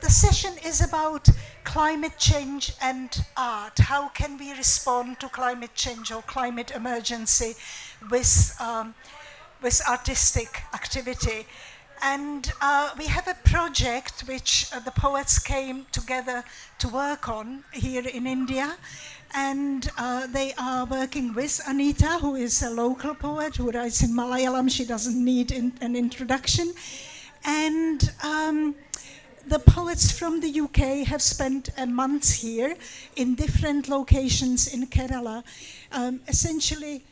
The session is about climate change and art. How can we respond to climate change or climate emergency with artistic activity? And we have a project which the poets came together to work on here in India. And they are working with Anita, who is a local poet who writes in Malayalam. She doesn't need an introduction. And the poets from the UK have spent a month here in different locations in Kerala, essentially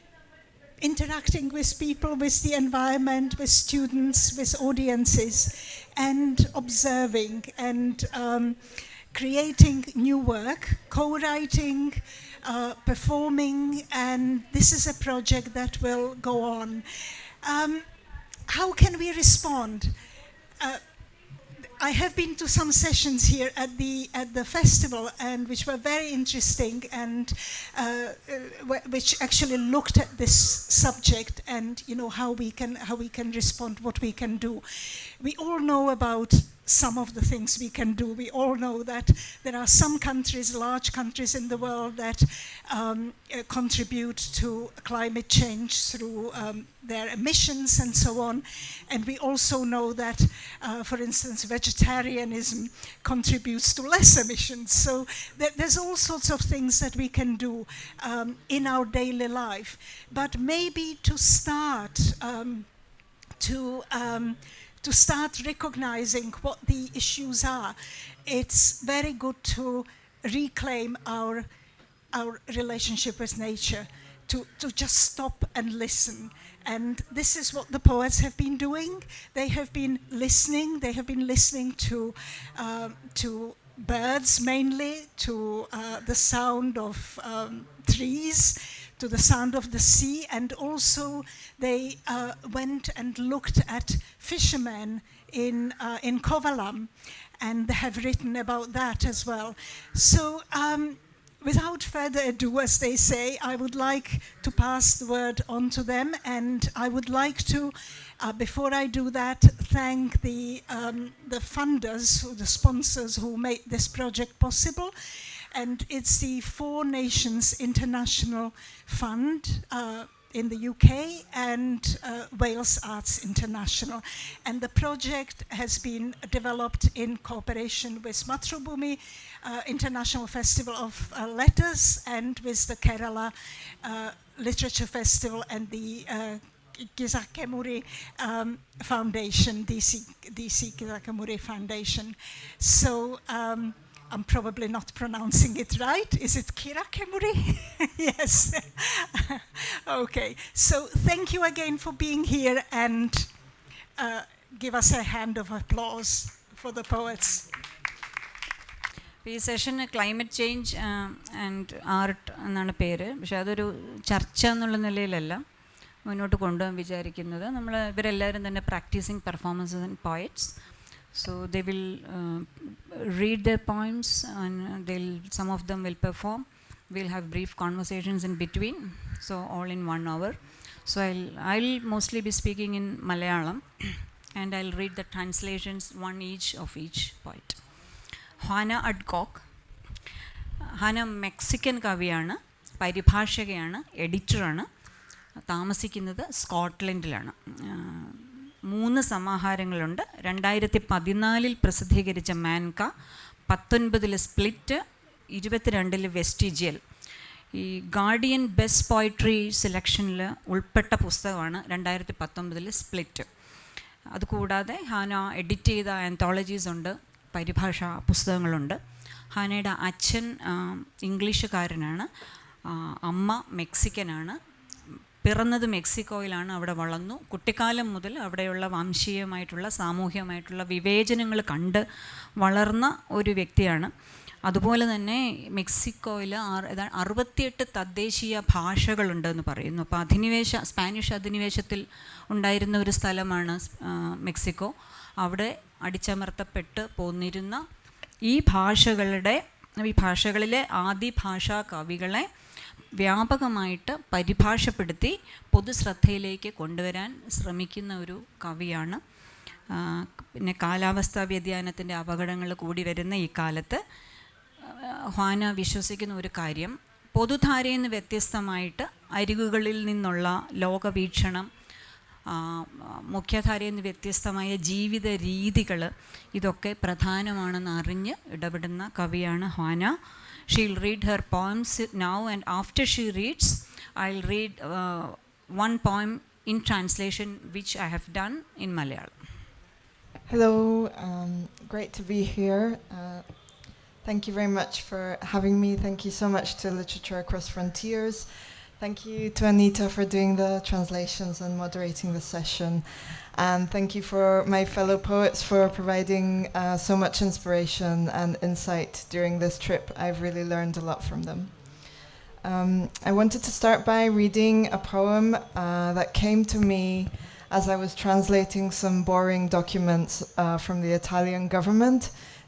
interacting with people, with the environment, with students, with audiences, and observing and creating new work, co-writing, performing, and this is a project that will go on. How can we respond? I have been to some sessions here at the festival, and which were very interesting, and which actually looked at this subject and how we can respond, what we can do. We all know about some of the things we can do. We all know that there are some countries, large countries in the world, that contribute to climate change through their emissions and so on. And we also know that, for instance, vegetarianism contributes to less emissions. So there's all sorts of things that we can do in our daily life. But maybe to start to start recognizing what the issues are, it's very good to reclaim our relationship with nature, to just stop and listen. And this is what the poets have been doing. They have been listening. They have been listening to birds mainly, to the sound of trees, to the sound of the sea, and also they went and looked at fishermen in Kovalam, and they have written about that as well. So without further ado, as they say, I would like to pass the word on to them, and I would like to, before I do that, thank the funders, the sponsors who made this project possible. And it's the Four Nations International Fund in the UK and Wales Arts International. And the project has been developed in cooperation with Mathrubhumi International Festival of Letters and with the Kerala Literature Festival and the Kisakemuri Foundation, DC Kisakemuri Foundation. So I'm probably not pronouncing it right. Is it Kirakemuri? Yes. Okay. So thank you again for being here, and give us a hand of applause for the poets. ഈ സെഷന് climate change and art എന്നാണ് പേര്. പക്ഷെ അതൊരു ചർച്ച എന്നുള്ള നിലയിലല്ല മുന്നോട്ട് കൊണ്ടുപോകാൻ വിചാരിക്കുന്നത്. ഇവരെല്ലാവരും തന്നെ practising performances and poets. So they will read their poems, and some of them will perform. We'll have brief conversations in between, so all in 1 hour. So I'll mostly be speaking in Malayalam, and I'll read the translations, one each of each poet. Juana Adcock. Hana Mexican കവിയാണ്, പരിഭാഷകയാണ്, എഡിറ്ററാണ്, താമസിക്കുന്നത് സ്കോട്ട്ലൻഡിലാണ്. 3 സമാഹാരങ്ങളുണ്ട്. 2014 പ്രസിദ്ധീകരിച്ച മാൻക, 19 split, 22 vestigial. ഈ guardian best poetry സെലക്ഷനിൽ ഉൾപ്പെട്ട പുസ്തകമാണ് 2019 split. അതുകൂടാതെ ഹാന edit ചെയ്ത ആന്തോളജീസ് ഉണ്ട്, പരിഭാഷ പുസ്തകങ്ങളുണ്ട്. ഹാനയുടെ അച്ഛൻ ഇംഗ്ലീഷുകാരനാണ്, അമ്മ മെക്സിക്കനാണ്. പിറന്നത് മെക്സിക്കോയിലാണ്, അവിടെ വളർന്നു. കുട്ടിക്കാലം മുതൽ അവിടെയുള്ള വംശീയമായിട്ടുള്ള സാമൂഹികമായിട്ടുള്ള വിവേചനങ്ങൾ കണ്ട് വളർന്ന ഒരു വ്യക്തിയാണ്. അതുപോലെ തന്നെ മെക്സിക്കോയിൽ 68 തദ്ദേശീയ ഭാഷകളുണ്ടെന്ന് പറയുന്നു. അപ്പോൾ സ്പാനിഷ് അധിനിവേശത്തിൽ ഉണ്ടായിരുന്ന ഒരു സ്ഥലമാണ് മെക്സിക്കോ. അവിടെ അടിച്ചമർത്തപ്പെട്ട് പോന്നിരുന്ന ഈ ഭാഷകളിലെ ആദിഭാഷാ കവികളെ വ്യാപകമായിട്ട് പരിഭാഷപ്പെടുത്തി പൊതുശ്രദ്ധയിലേക്ക് കൊണ്ടുവരാൻ ശ്രമിക്കുന്ന ഒരു കവിയാണ്. പിന്നെ കാലാവസ്ഥാ വ്യതിയാനത്തിൻ്റെ അപകടങ്ങൾ കൂടി വരുന്ന ഈ കാലത്ത് ഹ്വാന വിശ്വസിക്കുന്ന ഒരു കാര്യം, പൊതുധാരയിൽ നിന്ന് വ്യത്യസ്തമായിട്ട് അരികുകളിൽ നിന്നുള്ള ലോകവീക്ഷണം, മുഖ്യധാരയിൽ നിന്ന് വ്യത്യസ്തമായ ജീവിത രീതികൾ, ഇതൊക്കെ പ്രധാനമാണെന്ന് അറിഞ്ഞ് ഇടപെടുന്ന കവിയാണ് ഹ്വാന. She'll read her poems now, and after she reads, I'll read one poem in translation which I have done in Malayalam. Hello, great to be here. Thank you very much for having me. Thank you so much to Literature Across Frontiers. Thank you to Anita for doing the translations and moderating the session. And thank you for my fellow poets for providing so much inspiration and insight during this trip. I've really learned a lot from them. I wanted to start by reading a poem that came to me as I was translating some boring documents from the Italian government.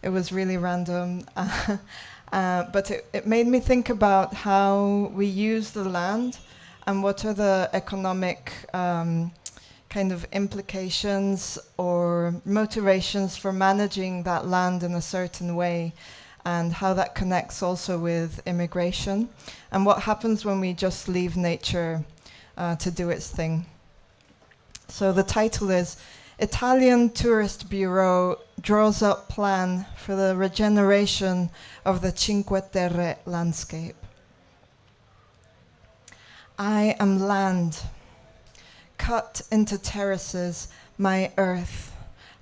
It was really random. But it made me think about how we use the land and what are the economic kind of implications or motivations for managing that land in a certain way, and how that connects also with immigration, and what happens when we just leave nature to do its thing. So the title is Italian Tourist Bureau Draws Up Plan for the Regeneration of the Cinque Terre Landscape. I am land, cut into terraces, my earth,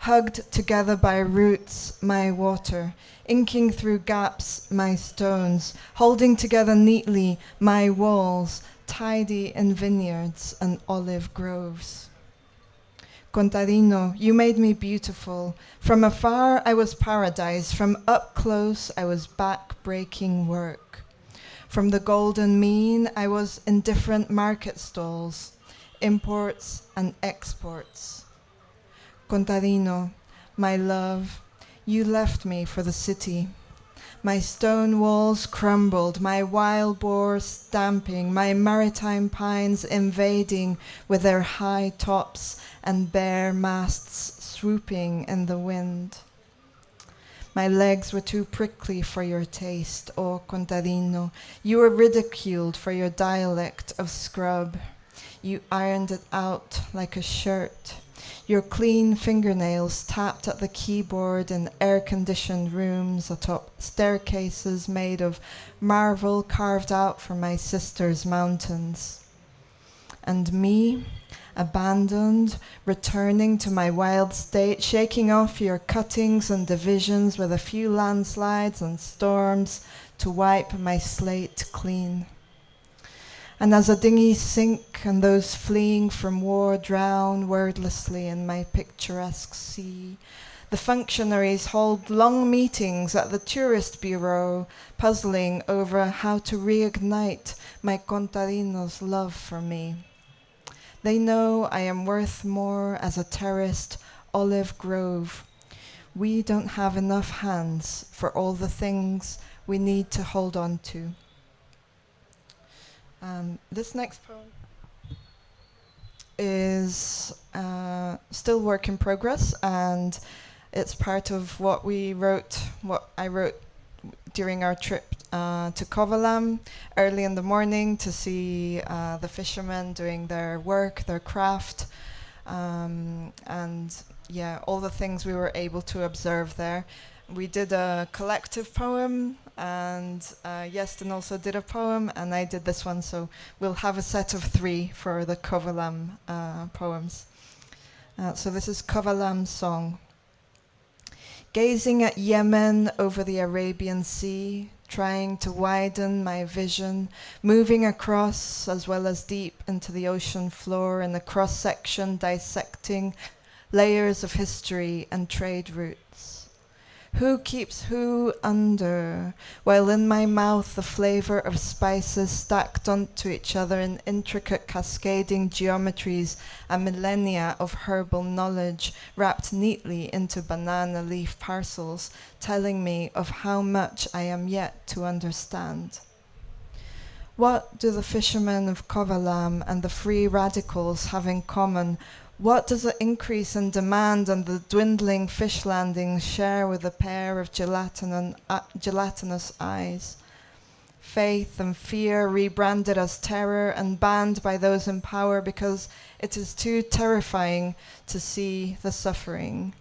hugged together by roots, my water, inking through gaps, my stones, holding together neatly my walls, tidy in vineyards and olive groves. Contadino, you made me beautiful. From afar I was paradise, from up close I was back-breaking work. From the golden mean I was in different market stalls, imports and exports. Contadino, my love, you left me for the city. My stone walls crumbled, my wild boar stamping, my maritime pines invading with their high tops and bare masts swooping in the wind. My legs were too prickly for your taste, oh Contadino. You were ridiculed for your dialect of scrub. You ironed it out like a shirt. Your clean fingernails tapped at the keyboard in air-conditioned rooms atop staircases made of marble carved out from my sister's mountains. And me, abandoned, returning to my wild state, shaking off your cuttings and divisions with a few landslides and storms to wipe my slate clean. And as a dinghy sink and those fleeing from war drown wordlessly in my picturesque sea, the functionaries hold long meetings at the tourist bureau, puzzling over how to reignite my contadino's love for me. They know I am worth more as a terraced olive grove. We don't have enough hands for all the things we need to hold on to. This next poem is still work in progress, and it's part of what I wrote during our trip to Kovalam early in the morning to see the fishermen doing their work, their craft, and yeah, all the things we were able to observe there. We did a collective poem, and Iestyn also did a poem, and I did this one, so we'll have a set of 3 for the Kovalam poems. So this is Kovalam's song. Gazing at Yemen over the Arabian Sea, trying to widen my vision, moving across as well as deep into the ocean floor in a cross-section dissecting layers of history and trade routes. Who keeps who under, while in my mouth the flavor of spices stacked onto each other in intricate cascading geometries and millennia of herbal knowledge wrapped neatly into banana leaf parcels, telling me of how much I am yet to understand. What do the fishermen of Kovalam and the free radicals have in common? What does the increase in demand and the dwindling fish landings share with a pair of gelatinous eyes? Faith and fear rebranded as terror and banned by those in power because it is too terrifying to see the suffering.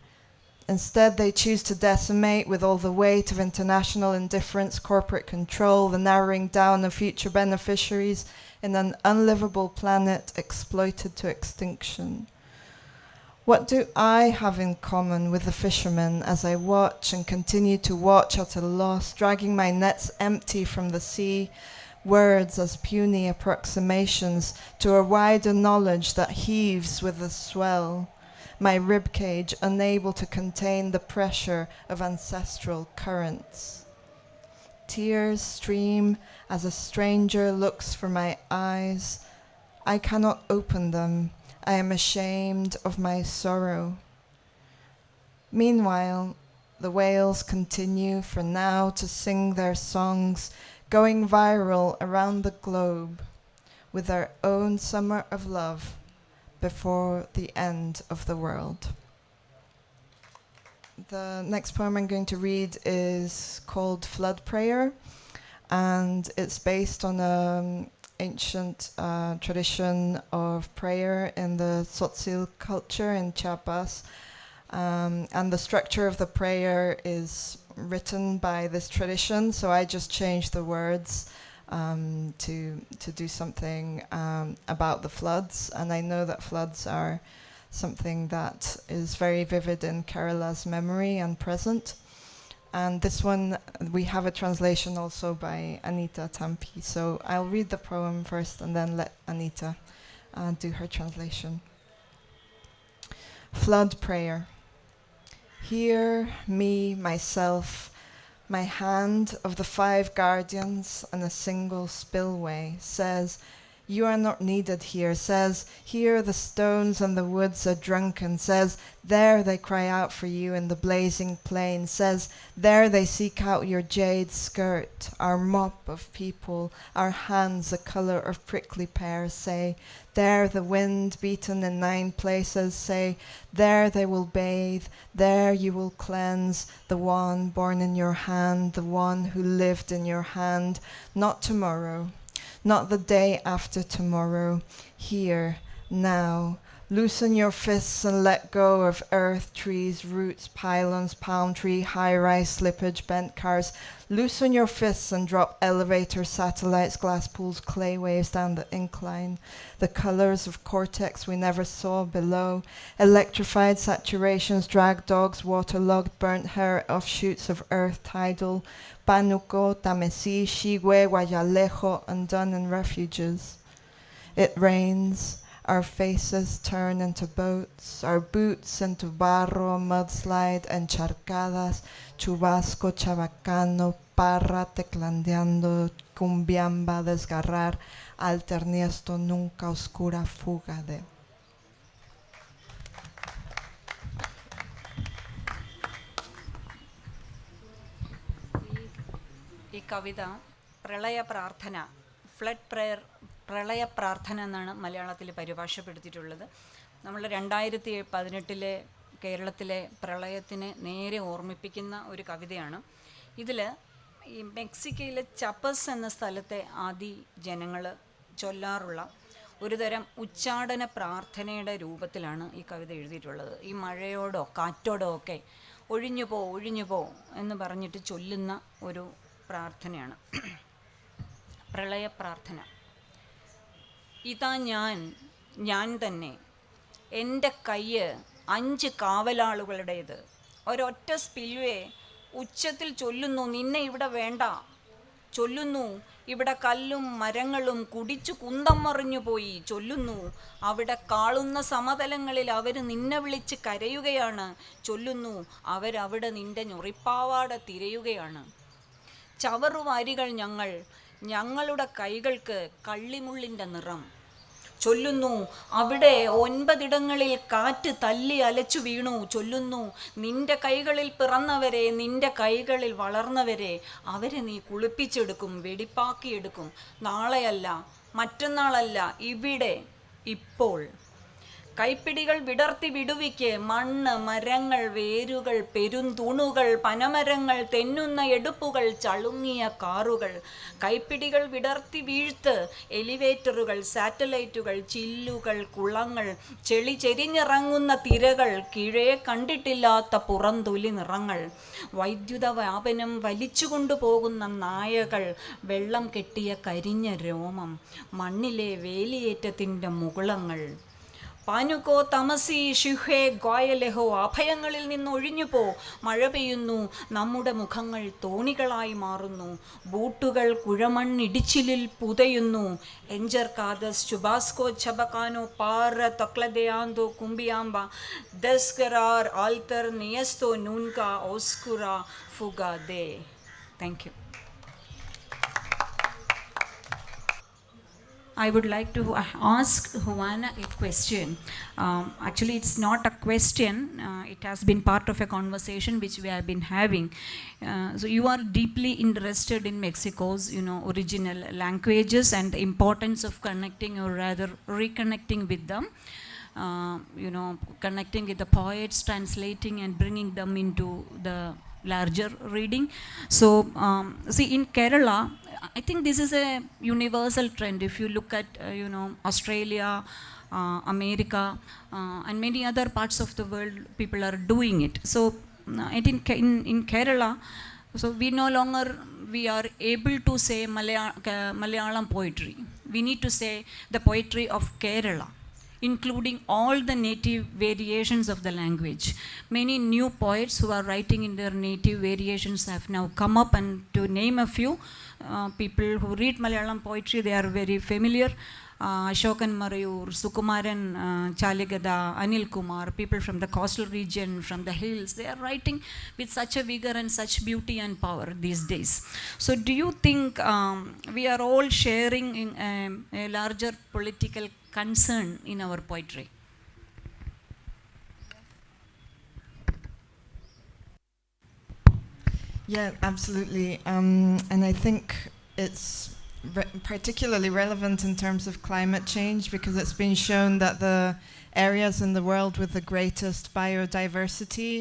Instead, they choose to decimate with all the weight of international indifference, corporate control, the narrowing down of future beneficiaries in an unlivable planet exploited to extinction. What do I have in common with the fishermen as I watch and continue to watch at a loss, dragging my nets empty from the sea, words as puny approximations to a wider knowledge that heaves with the swell, my ribcage unable to contain the pressure of ancestral currents. Tears stream as a stranger looks for my eyes. I cannot open them. I am ashamed of my sorrow. Meanwhile, the whales continue for now to sing their songs, going viral around the globe with their own summer of love before the end of the world. The next poem I'm going to read is called Flood Prayer, and it's based on an ancient tradition of prayer in the Tzotzil culture in Chiapas. And the structure of the prayer is written by this tradition, so I just changed the words to do something about the floods. And I know that floods are something that is very vivid in Kerala's memory and present. And this one, we have a translation also by Anita Thampi. So I'll read the poem first and then let Anita do her translation. Flood Prayer. Hear me, myself, my hand of the 5 guardians and a single spillway says, you are not needed here, says, here the stones and the woods are drunken, says, there they cry out for you in the blazing plain, says, there they seek out your jade skirt, our mop of people, our hands the color of prickly pears, say, there the wind beaten in 9 places, say, there they will bathe, there you will cleanse, the one born in your hand, the one who lived in your hand, not tomorrow, not the day after tomorrow, here, now. Loosen your fists and let go of earth, trees, roots, pylons, palm tree, high-rise slippage, bent cars. Loosen your fists and drop elevators, satellites, glass pools, clay waves down the incline. The colors of cortex we never saw below. Electrified saturations, drag dogs, waterlogged, burnt hair, offshoots of earth, tidal. Panuco, Tamesi, Shigwe, Guayalejo, undone in refuges. It rains, our faces turn into boats, our boots into barro, mudslide, encharcadas, chubasco, chabacano, parra, teclandeando, cumbiamba, desgarrar, alterniesto, nunca oscura fuga de. ഈ കവിത പ്രളയ പ്രാർത്ഥന, flood prayer, പ്രളയ പ്രാർത്ഥന എന്നാണ് മലയാളത്തിൽ പരിഭാഷപ്പെടുത്തിയിട്ടുള്ളത്. നമ്മൾ 2018 കേരളത്തിലെ പ്രളയത്തിനെ നേരെ ഓർമ്മിപ്പിക്കുന്ന ഒരു കവിതയാണ്. ഇതിൽ ഈ മെക്സിക്കോയിലെ ചപ്പസ് എന്ന സ്ഥലത്തെ ആദി ജനങ്ങൾ ചൊല്ലാറുള്ള ഒരു തരം ഉച്ചാടന പ്രാർത്ഥനയുടെ രൂപത്തിലാണ് ഈ കവിത എഴുതിയിട്ടുള്ളത്. ഈ മഴയോടോ കാറ്റോടോ ഒക്കെ ഒഴിഞ്ഞു പോ എന്ന് പറഞ്ഞിട്ട് ചൊല്ലുന്ന ഒരു പ്രാർത്ഥനയാണ് പ്രളയ പ്രാർത്ഥന. ഇതാ ഞാൻ തന്നെ, എൻ്റെ കയ്യ് 5 കാവലാളുകളുടേത്, ഒരൊറ്റ സ്പിൽവേ ഉച്ചത്തിൽ ചൊല്ലുന്നു, നിന്നെ ഇവിടെ വേണ്ട, ചൊല്ലുന്നു ഇവിടെ കല്ലും മരങ്ങളും കുടിച്ചു കുന്തം മറിഞ്ഞു പോയി, ചൊല്ലുന്നു അവിടെ കാളുന്ന സമതലങ്ങളിൽ അവർ നിന്നെ വിളിച്ച് കരയുകയാണ്, ചൊല്ലുന്നു അവരവിടെ നിന്റെ ഞൊറിപ്പാവാട തിരയുകയാണ്. ചവറുവാരികൾ ഞങ്ങളുടെ കൈകൾക്ക് കള്ളിമുള്ളിൻ്റെ നിറം, ചൊല്ലുന്നു അവിടെ 9 ഇടങ്ങളിൽ കാറ്റ് തല്ലി അലച്ചു വീണു. ചൊല്ലുന്നു നിന്റെ കൈകളിൽ പിറന്നവരെ, നിന്റെ കൈകളിൽ വളർന്നവരെ, അവരെ നീ കുളിപ്പിച്ചെടുക്കും, വെടിപ്പാക്കിയെടുക്കും. നാളെയല്ല, മറ്റന്നാളല്ല, ഇവിടെ, ഇപ്പോൾ. കൈപ്പിടികൾ വിടർത്തി വിടുവിക്ക്. മണ്ണ്, മരങ്ങൾ, വേരുകൾ, പെരുന്തൂണുകൾ, പനമരങ്ങൾ, തെന്നുന്ന എടുപ്പുകൾ, ചളുങ്ങിയ കാറുകൾ. കൈപ്പിടികൾ വിടർത്തി വീഴ്ത്ത്. എലിവേറ്ററുകൾ, സാറ്റലൈറ്റുകൾ, ചില്ലുകൾ, കുളങ്ങൾ, ചെളി ചെരിഞ്ഞിറങ്ങുന്ന തിരകൾ, കീഴേ കണ്ടിട്ടില്ലാത്ത പുറന്തൊലി നിറങ്ങൾ. വൈദ്യുത വ്യാപനം വലിച്ചുകൊണ്ടു പോകുന്ന നായകൾ, വെള്ളം കെട്ടിയ കരിഞ്ഞ രോമം, മണ്ണിലെ വേലിയേറ്റത്തിൻ്റെ മുകുളങ്ങൾ. പാനുക്കോ തമസി ഷിഹേ ഗ്വായലഹോ, അഭയങ്ങളിൽ നിന്ന് ഒഴിഞ്ഞുപോ. മഴ പെയ്യുന്നു, നമ്മുടെ മുഖങ്ങൾ തോണികളായി മാറുന്നു. ബൂട്ടുകൾ കുഴമണ്ണിടിച്ചിലിൽ പുതയുന്നു. എഞ്ചർക്കാദസ് ചുബാസ്കോ ചബക്കാനോ പാറ തൊക്ലദയാന്തോ കുമ്പിയാമ്പ ദസ്കരാർ ആൽത്തർ നിയസ്തോ നൂൻക ഓസ്കുറ ഫുഗാദേ. Thank you. I would like to ask Juana a question. Actually, it's not a question. It has been part of a conversation which we have been having. So you are deeply interested in Mexico's, original languages and the importance of connecting, or rather reconnecting with them. Connecting with the poets, translating and bringing them into the larger reading. So, see, in Kerala, I think this is a universal trend. If you look at, Australia, America, and many other parts of the world, people are doing it. So, I think in Kerala, so we are able to say Malayalam poetry. We need to say the poetry of Kerala, including all the native variations of the language. Many new poets who are writing in their native variations have now come up, and to name a few people who read Malayalam poetry, they are very familiar. Ashokan Marayur, Sukumaran Chaligada, Anil Kumar, people from the coastal region, from the hills, they are writing with such a vigor and such beauty and power these days. So do you think we are all sharing in a larger political concern in our poetry? Yeah, absolutely. And I think it's particularly relevant in terms of climate change, because it's been shown that the areas in the world with the greatest biodiversity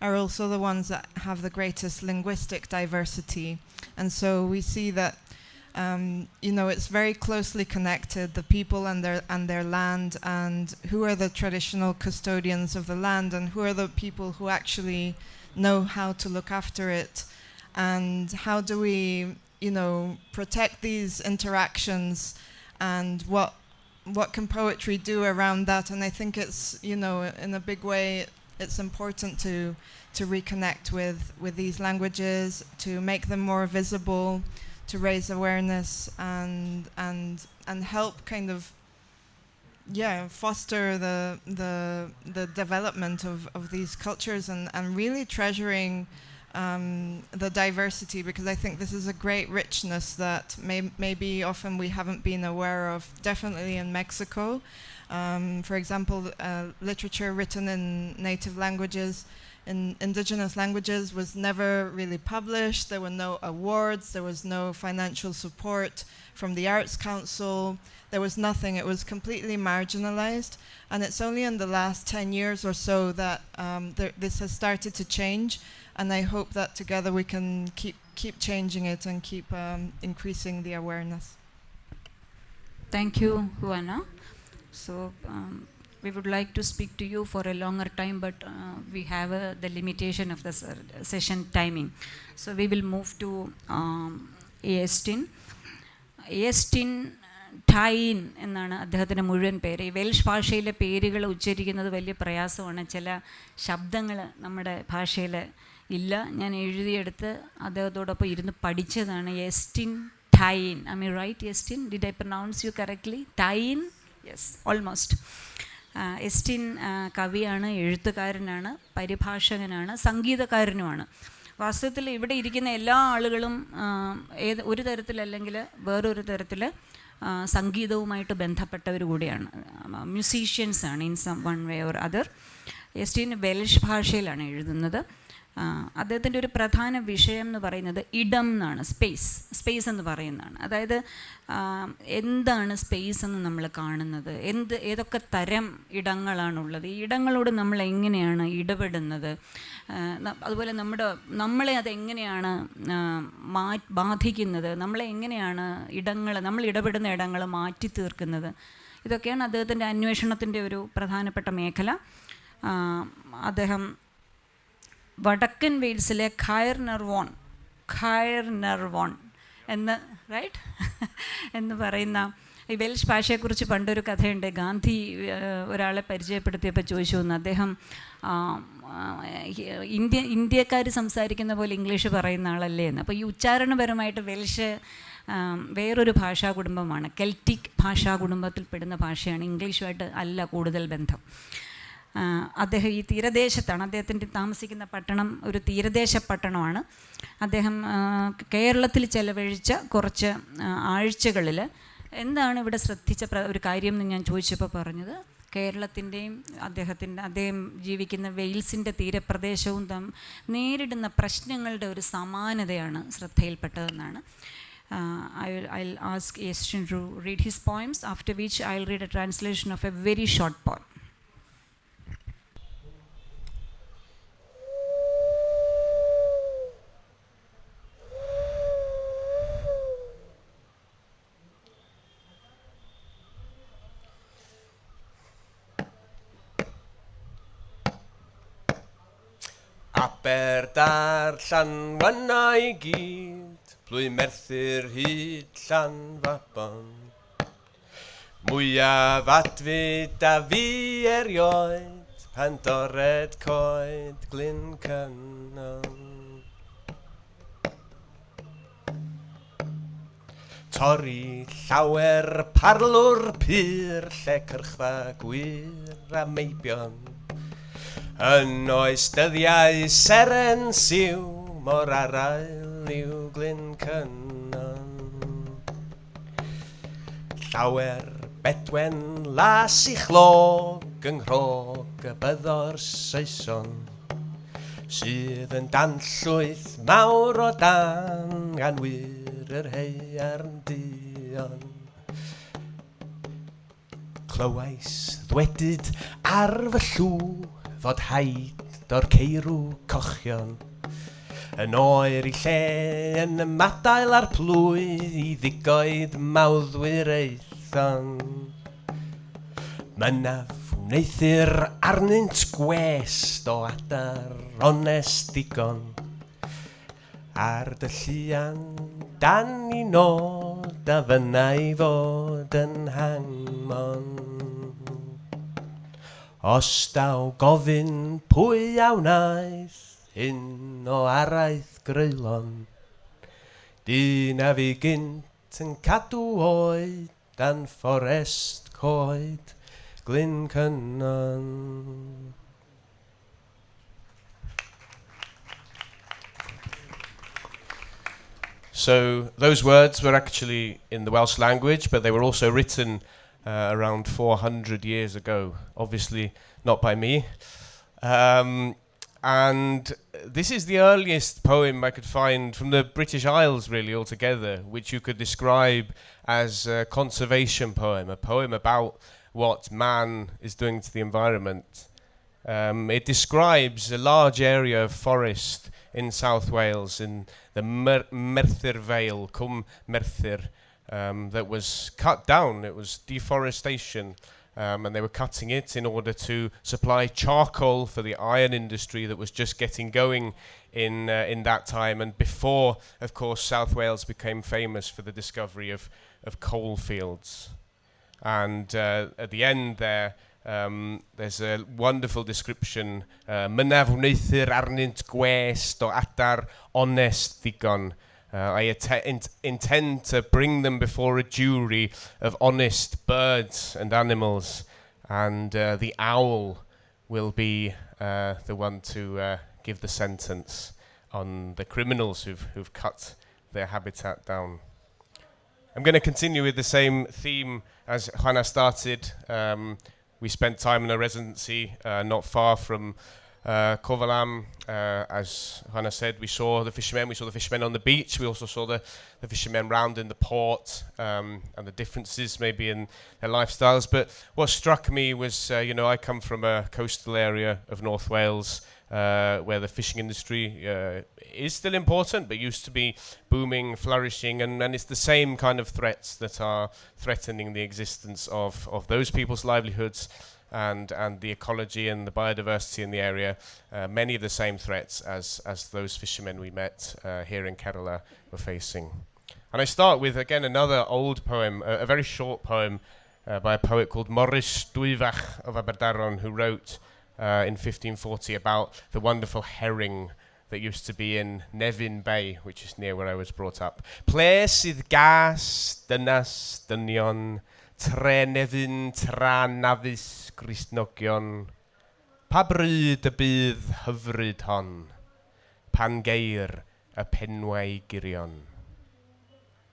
are also the ones that have the greatest linguistic diversity. And so we see that it's very closely connected, the people and their land, and who are the traditional custodians of the land, and who are the people who actually know how to look after it, and how do we protect these interactions, and what can poetry do around that. And I think it's in a big way it's important to reconnect with these languages, to make them more visible, to raise awareness, and help kind of foster the development of these cultures, and really treasuring the diversity, because I think this is a great richness that maybe often we haven't been aware of, definitely in Mexico. For example, literature written in native languages, in indigenous languages, was never really published. There were no awards, there was no financial support from the Arts Council, there was nothing. It was completely marginalized, and it's only in the last 10 years or so that this has started to change, and I hope that together we can keep changing it and keep increasing the awareness. Thank you, Juana. So we would like to speak to you for a longer time, but we have the limitation of the session timing. So we will move to Iestyn Tyne എന്നാണ് അദ്ദേഹത്തിൻ്റെ മുഴുവൻ പേര്. ഈ Welsh ഭാഷയിലെ പേരുകൾ ഉച്ചരിക്കുന്നത് വലിയ പ്രയാസമാണ്. ചില ശബ്ദങ്ങൾ നമ്മുടെ ഭാഷയിൽ ഇല്ല. ഞാൻ എഴുതിയെടുത്ത് അദ്ദേഹത്തോടൊപ്പം ഇരുന്ന് പഠിച്ചതാണ്. Iestyn Tyne. Am I right, Iestyn? Did I pronounce you correctly? Tyne? Yes, almost. Iestyn കവിയാണ്, എഴുത്തുകാരനാണ്, പരിഭാഷകനാണ്, സംഗീതകാരനുമാണ്. വാസ്തവത്തിൽ ഇവിടെ ഇരിക്കുന്ന എല്ലാ ആളുകളും ഒരു തരത്തിലല്ലെങ്കിൽ വേറൊരു തരത്തിൽ സംഗീതവുമായിട്ട് ബന്ധപ്പെട്ടവർ കൂടിയാണ്, മ്യൂസീഷ്യൻസാണ് in some one way or other. Iestyn Welsh ഭാഷയിലാണ് എഴുതുന്നത്. അദ്ദേഹത്തിൻ്റെ ഒരു പ്രധാന വിഷയം എന്ന് പറയുന്നത് ഇടം എന്നാണ്, സ്പേസ് എന്ന് പറയുന്നതാണ്. അതായത് എന്താണ് സ്പേസ് എന്ന് നമ്മൾ കാണുന്നത്, ഏതൊക്കെ തരം ഇടങ്ങളാണുള്ളത്, ഈ ഇടങ്ങളോട് നമ്മൾ എങ്ങനെയാണ് ഇടപെടുന്നത്, അതുപോലെ നമ്മളെ അതെങ്ങനെയാണ് ബാധിക്കുന്നത്, നമ്മളെ എങ്ങനെയാണ് നമ്മൾ ഇടപെടുന്ന ഇടങ്ങൾ മാറ്റി തീർക്കുന്നത്, ഇതൊക്കെയാണ് അദ്ദേഹത്തിൻ്റെ അന്വേഷണത്തിൻ്റെ ഒരു പ്രധാനപ്പെട്ട മേഖല. അദ്ദേഹം വടക്കൻ വെയിൽസിലെ ഖൈർ നെർവോൺ എന്ന് പറയുന്ന ഈ വെൽഷ് ഭാഷയെക്കുറിച്ച് പണ്ടൊരു കഥയുണ്ട്. ഗാന്ധി ഒരാളെ പരിചയപ്പെടുത്തിയപ്പോൾ ചോദിച്ചു എന്ന്, അദ്ദേഹം ഇന്ത്യക്കാർ സംസാരിക്കുന്ന പോലെ ഇംഗ്ലീഷ് പറയുന്ന ആളല്ലേ എന്ന്. അപ്പോൾ ഈ ഉച്ചാരണപരമായിട്ട് വെൽഷ് വേറൊരു ഭാഷാ കുടുംബമാണ്, കെൽറ്റിക് ഭാഷാ കുടുംബത്തിൽപ്പെടുന്ന ഭാഷയാണ്, ഇംഗ്ലീഷുമായിട്ട് അല്ല കൂടുതൽ ബന്ധം. അദ്ദേഹം ഈ തീരദേശത്താണ്, അദ്ദേഹത്തിൻ്റെ താമസിക്കുന്ന പട്ടണം ഒരു തീരദേശ പട്ടണമാണ്. അദ്ദേഹം കേരളത്തിൽ ചെലവഴിച്ച കുറച്ച് ആഴ്ചകളിൽ എന്താണ് ഇവിടെ ശ്രദ്ധിച്ച ഒരു കാര്യം എന്ന് ഞാൻ ചോദിച്ചപ്പോൾ പറഞ്ഞത്, കേരളത്തിൻ്റെയും അദ്ദേഹം ജീവിക്കുന്ന വെയിൽസിൻ്റെ തീരപ്രദേശവും നേരിടുന്ന പ്രശ്നങ്ങളുടെ ഒരു സമാനതയാണ് ശ്രദ്ധയിൽപ്പെട്ടതെന്നാണ്. I'll ask Iestyn to read his poems, after which I'll read a translation of a very short poem. Aber Llanwana i gyd, plwy Merthyr hyd Llanfabon. Mwyaf adfyd a fi erioed, pan dored coed Glyn Cynnon. Torri llawer parlwr pyr, lle cyrchfa gwir a meibion. Yn oes dyddiau seren siw, mor arael yw Glyn Cynnon. Llawer bedwen las i chlog, yng nghrog y byddor Saeson, sydd yn danllwyth mawr o dan, gan wir yr heiarn duon. Clywais ddwedyd ar fy llw, fod haid o'r ceirw cochion, yn oer i lle yn y madail a'r plwydd i ddigoed mawddwyr eithon. Mynaf wneithir arnynt gwest o adar onest digon, ar dy lluan dan i nod a fyna i fod yn hangmon. Os daw gofyn pwy a wnaeth hyn o araith greulon, dyn a fi gynt yn cadw oed dan fforest coed Glyn Cynnon. So those words were actually in the Welsh language, but they were also written around 400 years ago, obviously not by me. And this is the earliest poem I could find from the British Isles, really, altogether, which you could describe as a conservation poem, a poem about what man is doing to the environment. It describes a large area of forest in South Wales, in the Merthyr Vale, Cwm Merthyr, that was cut down. It was deforestation, and they were cutting it in order to supply charcoal for the iron industry that was just getting going in that time, and before, of course, South Wales became famous for the discovery of coal fields. And at the end there, there's a wonderful description, Mynaf wneithir arnynt gwest o adar onest ddigon. I intend to bring them before a jury of honest birds and animals, and the owl will be the one to give the sentence on the criminals who've cut their habitat down. I'm going to continue with the same theme as Juana started. We spent time in a residency not far from Kovalam. As Juana said, we saw the fishermen on the beach. We also saw the fishermen round in the port, and the differences maybe in their lifestyles. But what struck me was, I come from a coastal area of North Wales, where the fishing industry is still important, but used to be booming, flourishing, and it's the same kind of threats that are threatening the existence of those people's livelihoods and the ecology and the biodiversity in the area. Many of the same threats as those fishermen we met here in Kerala were facing. And I start with, again, another old poem, a very short poem by a poet called Morris Dwyfach of Aberdaron, who wrote in 1540 about the wonderful herring that used to be in Nefyn Bay, which is near where I was brought up. Ple sydd gas, dynas, dynion, tre Nefyn, tra nafys, Gristnogion. Pa bryd y bydd hyfryd hon, pan geir y penwau girion.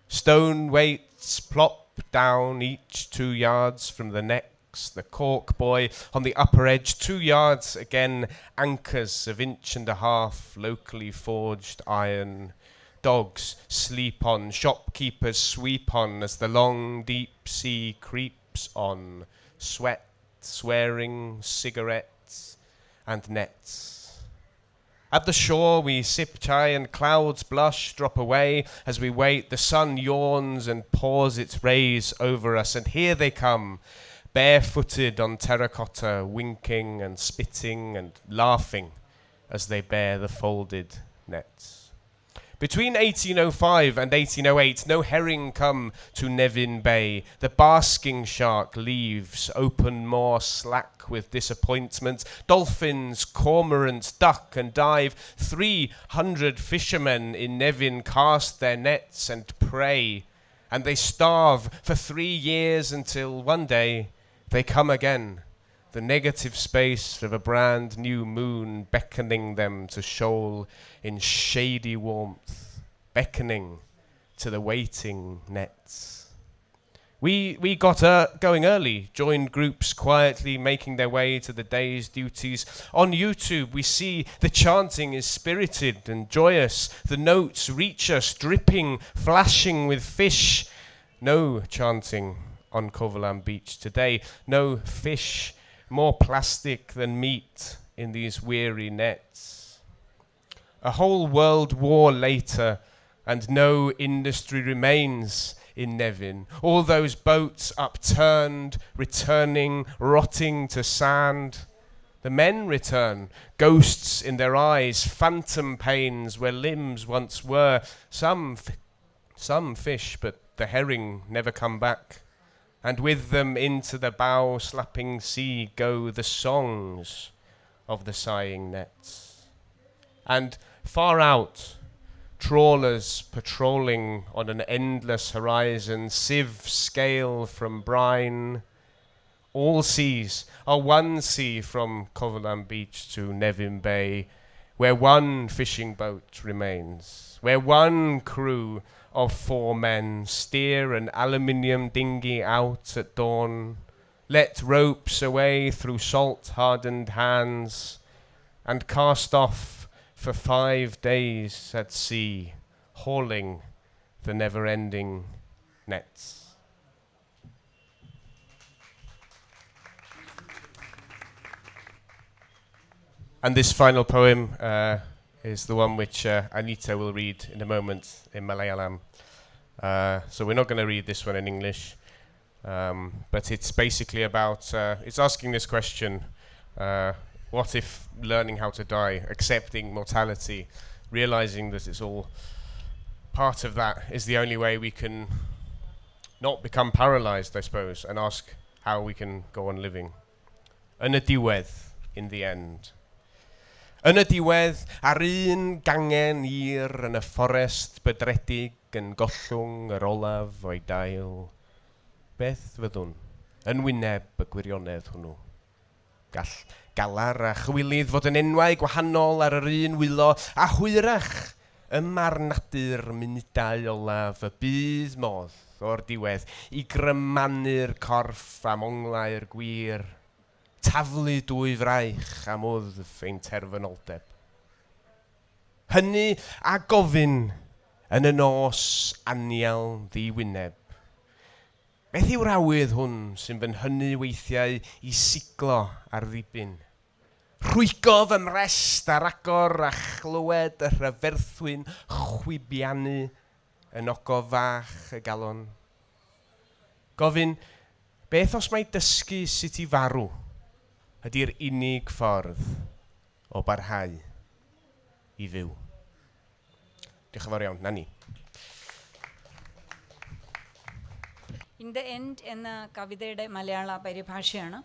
Stone weights plop down each 2 yards from the necks, the cork buoy on the upper edge, 2 yards again, anchors of 1.5 inch locally forged iron. Dogs sleep on, shopkeepers sweep on as the long deep sea creeps on. Sweat, swearing, cigarettes and nets. At the shore we sip chai and clouds blush, drop away as we wait. The sun yawns and pours its rays over us, and here they come, barefooted on terracotta, winking and spitting and laughing as they bear the folded nets. Between 1805 and 1808, no herring come to Nefyn Bay. The basking shark leaves open moor slack with disappointment. Dolphins, cormorants, duck and dive. 300 fishermen in Nefyn cast their nets and pray, and they starve for 3 years until one day they come again. The negative space of a brand new moon beckoning them to shoal in shady warmth, beckoning to the waiting nets. We got going early, joined groups quietly making their way to the day's duties. On YouTube we see the chanting is spirited and joyous. The notes reach us, dripping, flashing with fish. No chanting on Kovalam Beach today, no fish. More plastic than meat in these weary nets. A whole world war later, and no industry remains in Nefyn. All those boats upturned, returning, rotting to sand. The men return, ghosts in their eyes, phantom pains where limbs once were. Some fish, but the herring never come back. And with them into the bow-slapping sea go the songs of the sighing nets. And far out, trawlers patrolling on an endless horizon, sieve scale from brine. All seas are one sea from Kovalam Beach to Nefyn Bay, where one fishing boat remains, where one crew of 4 men steer an aluminium dinghy out at dawn, let ropes away through salt-hardened hands, and cast off for 5 days at sea, hauling the never-ending nets. And this final poem is the one which Anita will read in a moment in Malayalam. So we're not going to read this one in English, but it's basically about, it's asking this question, what if learning how to die, accepting mortality, realizing that it's all part of that is the only way we can not become paralyzed, I suppose, and ask how we can go on living. Yn y diwedd, in the end. Yn y diwedd, ar un gangen ir yn y fforest bydredig yn gollwng yr olaf o'i dail. Beth fyddwn yn wyneb y gwirionedd hwnnw? Gall galar a chywilydd fod yn enwau gwahanol ar yr un wylo, a hwyrach ym marnadur munudau olaf y bydd modd o'r diwedd, i grymanu'r corff am onglau'r gwir, taflu dwy fraich am wddf ein terfynoldeb. Hynny a gofyn yn y nos anial ddiwyneb. Beth yw'r awydd hwn sy'n fy nhynnu weithiau i siglo ar ddibyn? Rhwygo fy mrest ar agor a chlywed y rhyferthwyn chwibianu yn ogo fach y galon. Gofyn, beth os mae dysgu sut i farw ydy'r unig ffordd o barhau i fyw. Diolch yn fawr iawn, na ni. In the end എന്ന കവിതയുടെ മലയാള പരിഭാഷയാണ്.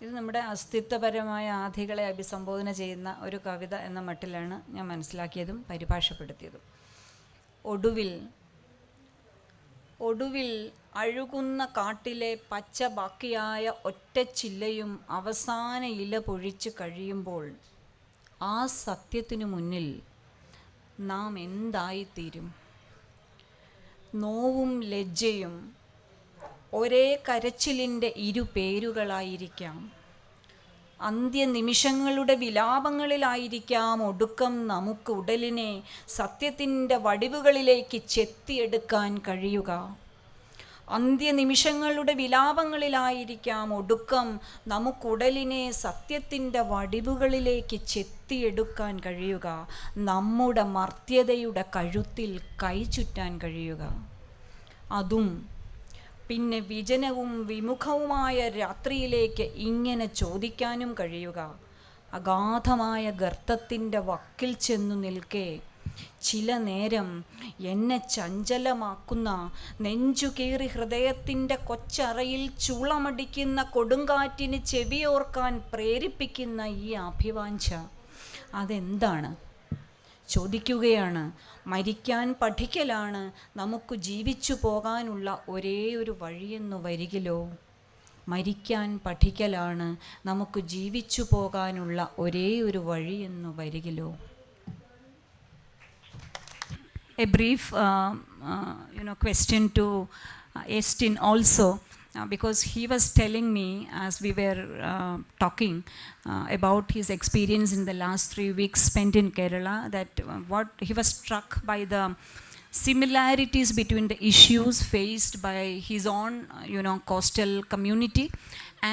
ഇത് നമ്മുടെ അസ്തിത്വപരമായ ആധികളെ അഭിസംബോധന ചെയ്യുന്ന ഒരു കവിത എന്ന മട്ടിലാണ് ഞാൻ മനസ്സിലാക്കിയതും പരിഭാഷപ്പെടുത്തിയതും. ഒടുവിൽ അഴുകുന്ന കാട്ടിലെ പച്ച ബാക്കിയായ ഒറ്റച്ചില്ലയും അവസാന ഇല പൊഴിച്ച് കഴിയുമ്പോൾ ആ സത്യത്തിനു മുന്നിൽ നാം എന്തായിത്തീരും? നോവും ലജ്ജയും ഒരേ കരച്ചിലിൻ്റെ ഇരു പേരുകളായിരിക്കാം. അന്ത്യനിമിഷങ്ങളുടെ വിലാപങ്ങളിലായിരിക്കാം ഒടുക്കം നമുക്ക് ഉടലിനെ സത്യത്തിൻ്റെ വടിവുകളിലേക്ക് ചെത്തിയെടുക്കാൻ കഴിയുക. അന്ത്യനിമിഷങ്ങളുടെ വിലാപങ്ങളിലായിരിക്കാം ഒടുക്കം നമുക്കുടലിനെ സത്യത്തിൻ്റെ വടിവുകളിലേക്ക് ചെത്തിയെടുക്കാൻ കഴിയുക. നമ്മുടെ മർത്യതയുടെ കഴുത്തിൽ കൈചുറ്റാൻ കഴിയുക. അതും പിന്നെ വിജനവും വിമുഖവുമായ രാത്രിയിലേക്ക് ഇങ്ങനെ ചോദിക്കാനും കഴിയുക. അഗാധമായ ഗർത്തത്തിൻ്റെ വക്കിൽ ചെന്നു നിൽക്കെ ചില നേരം എന്നെ ചഞ്ചലമാക്കുന്ന നെഞ്ചുകീറി ഹൃദയത്തിൻ്റെ കൊച്ചറയിൽ ചുളമടിക്കുന്ന കൊടുങ്കാറ്റിന് ചെവിയോർക്കാൻ പ്രേരിപ്പിക്കുന്ന ഈ അഭിവാഞ്ച അതെന്താണ്? ചോദിക്കുകയാണ്. മരിക്കാൻ പഠിക്കലാണ് നമുക്ക് ജീവിച്ചു പോകാനുള്ള ഒരേ ഒരു വഴിയെന്നു വരികിലോ? മരിക്കാൻ പഠിക്കലാണ് നമുക്ക് ജീവിച്ചു പോകാനുള്ള ഒരേ ഒരു വഴിയെന്നു വരികിലോ? A brief question to Iestyn also, because he was telling me as we were talking about his experience in the last 3 weeks spent in Kerala, that what he was struck by the similarities between the issues faced by his own coastal community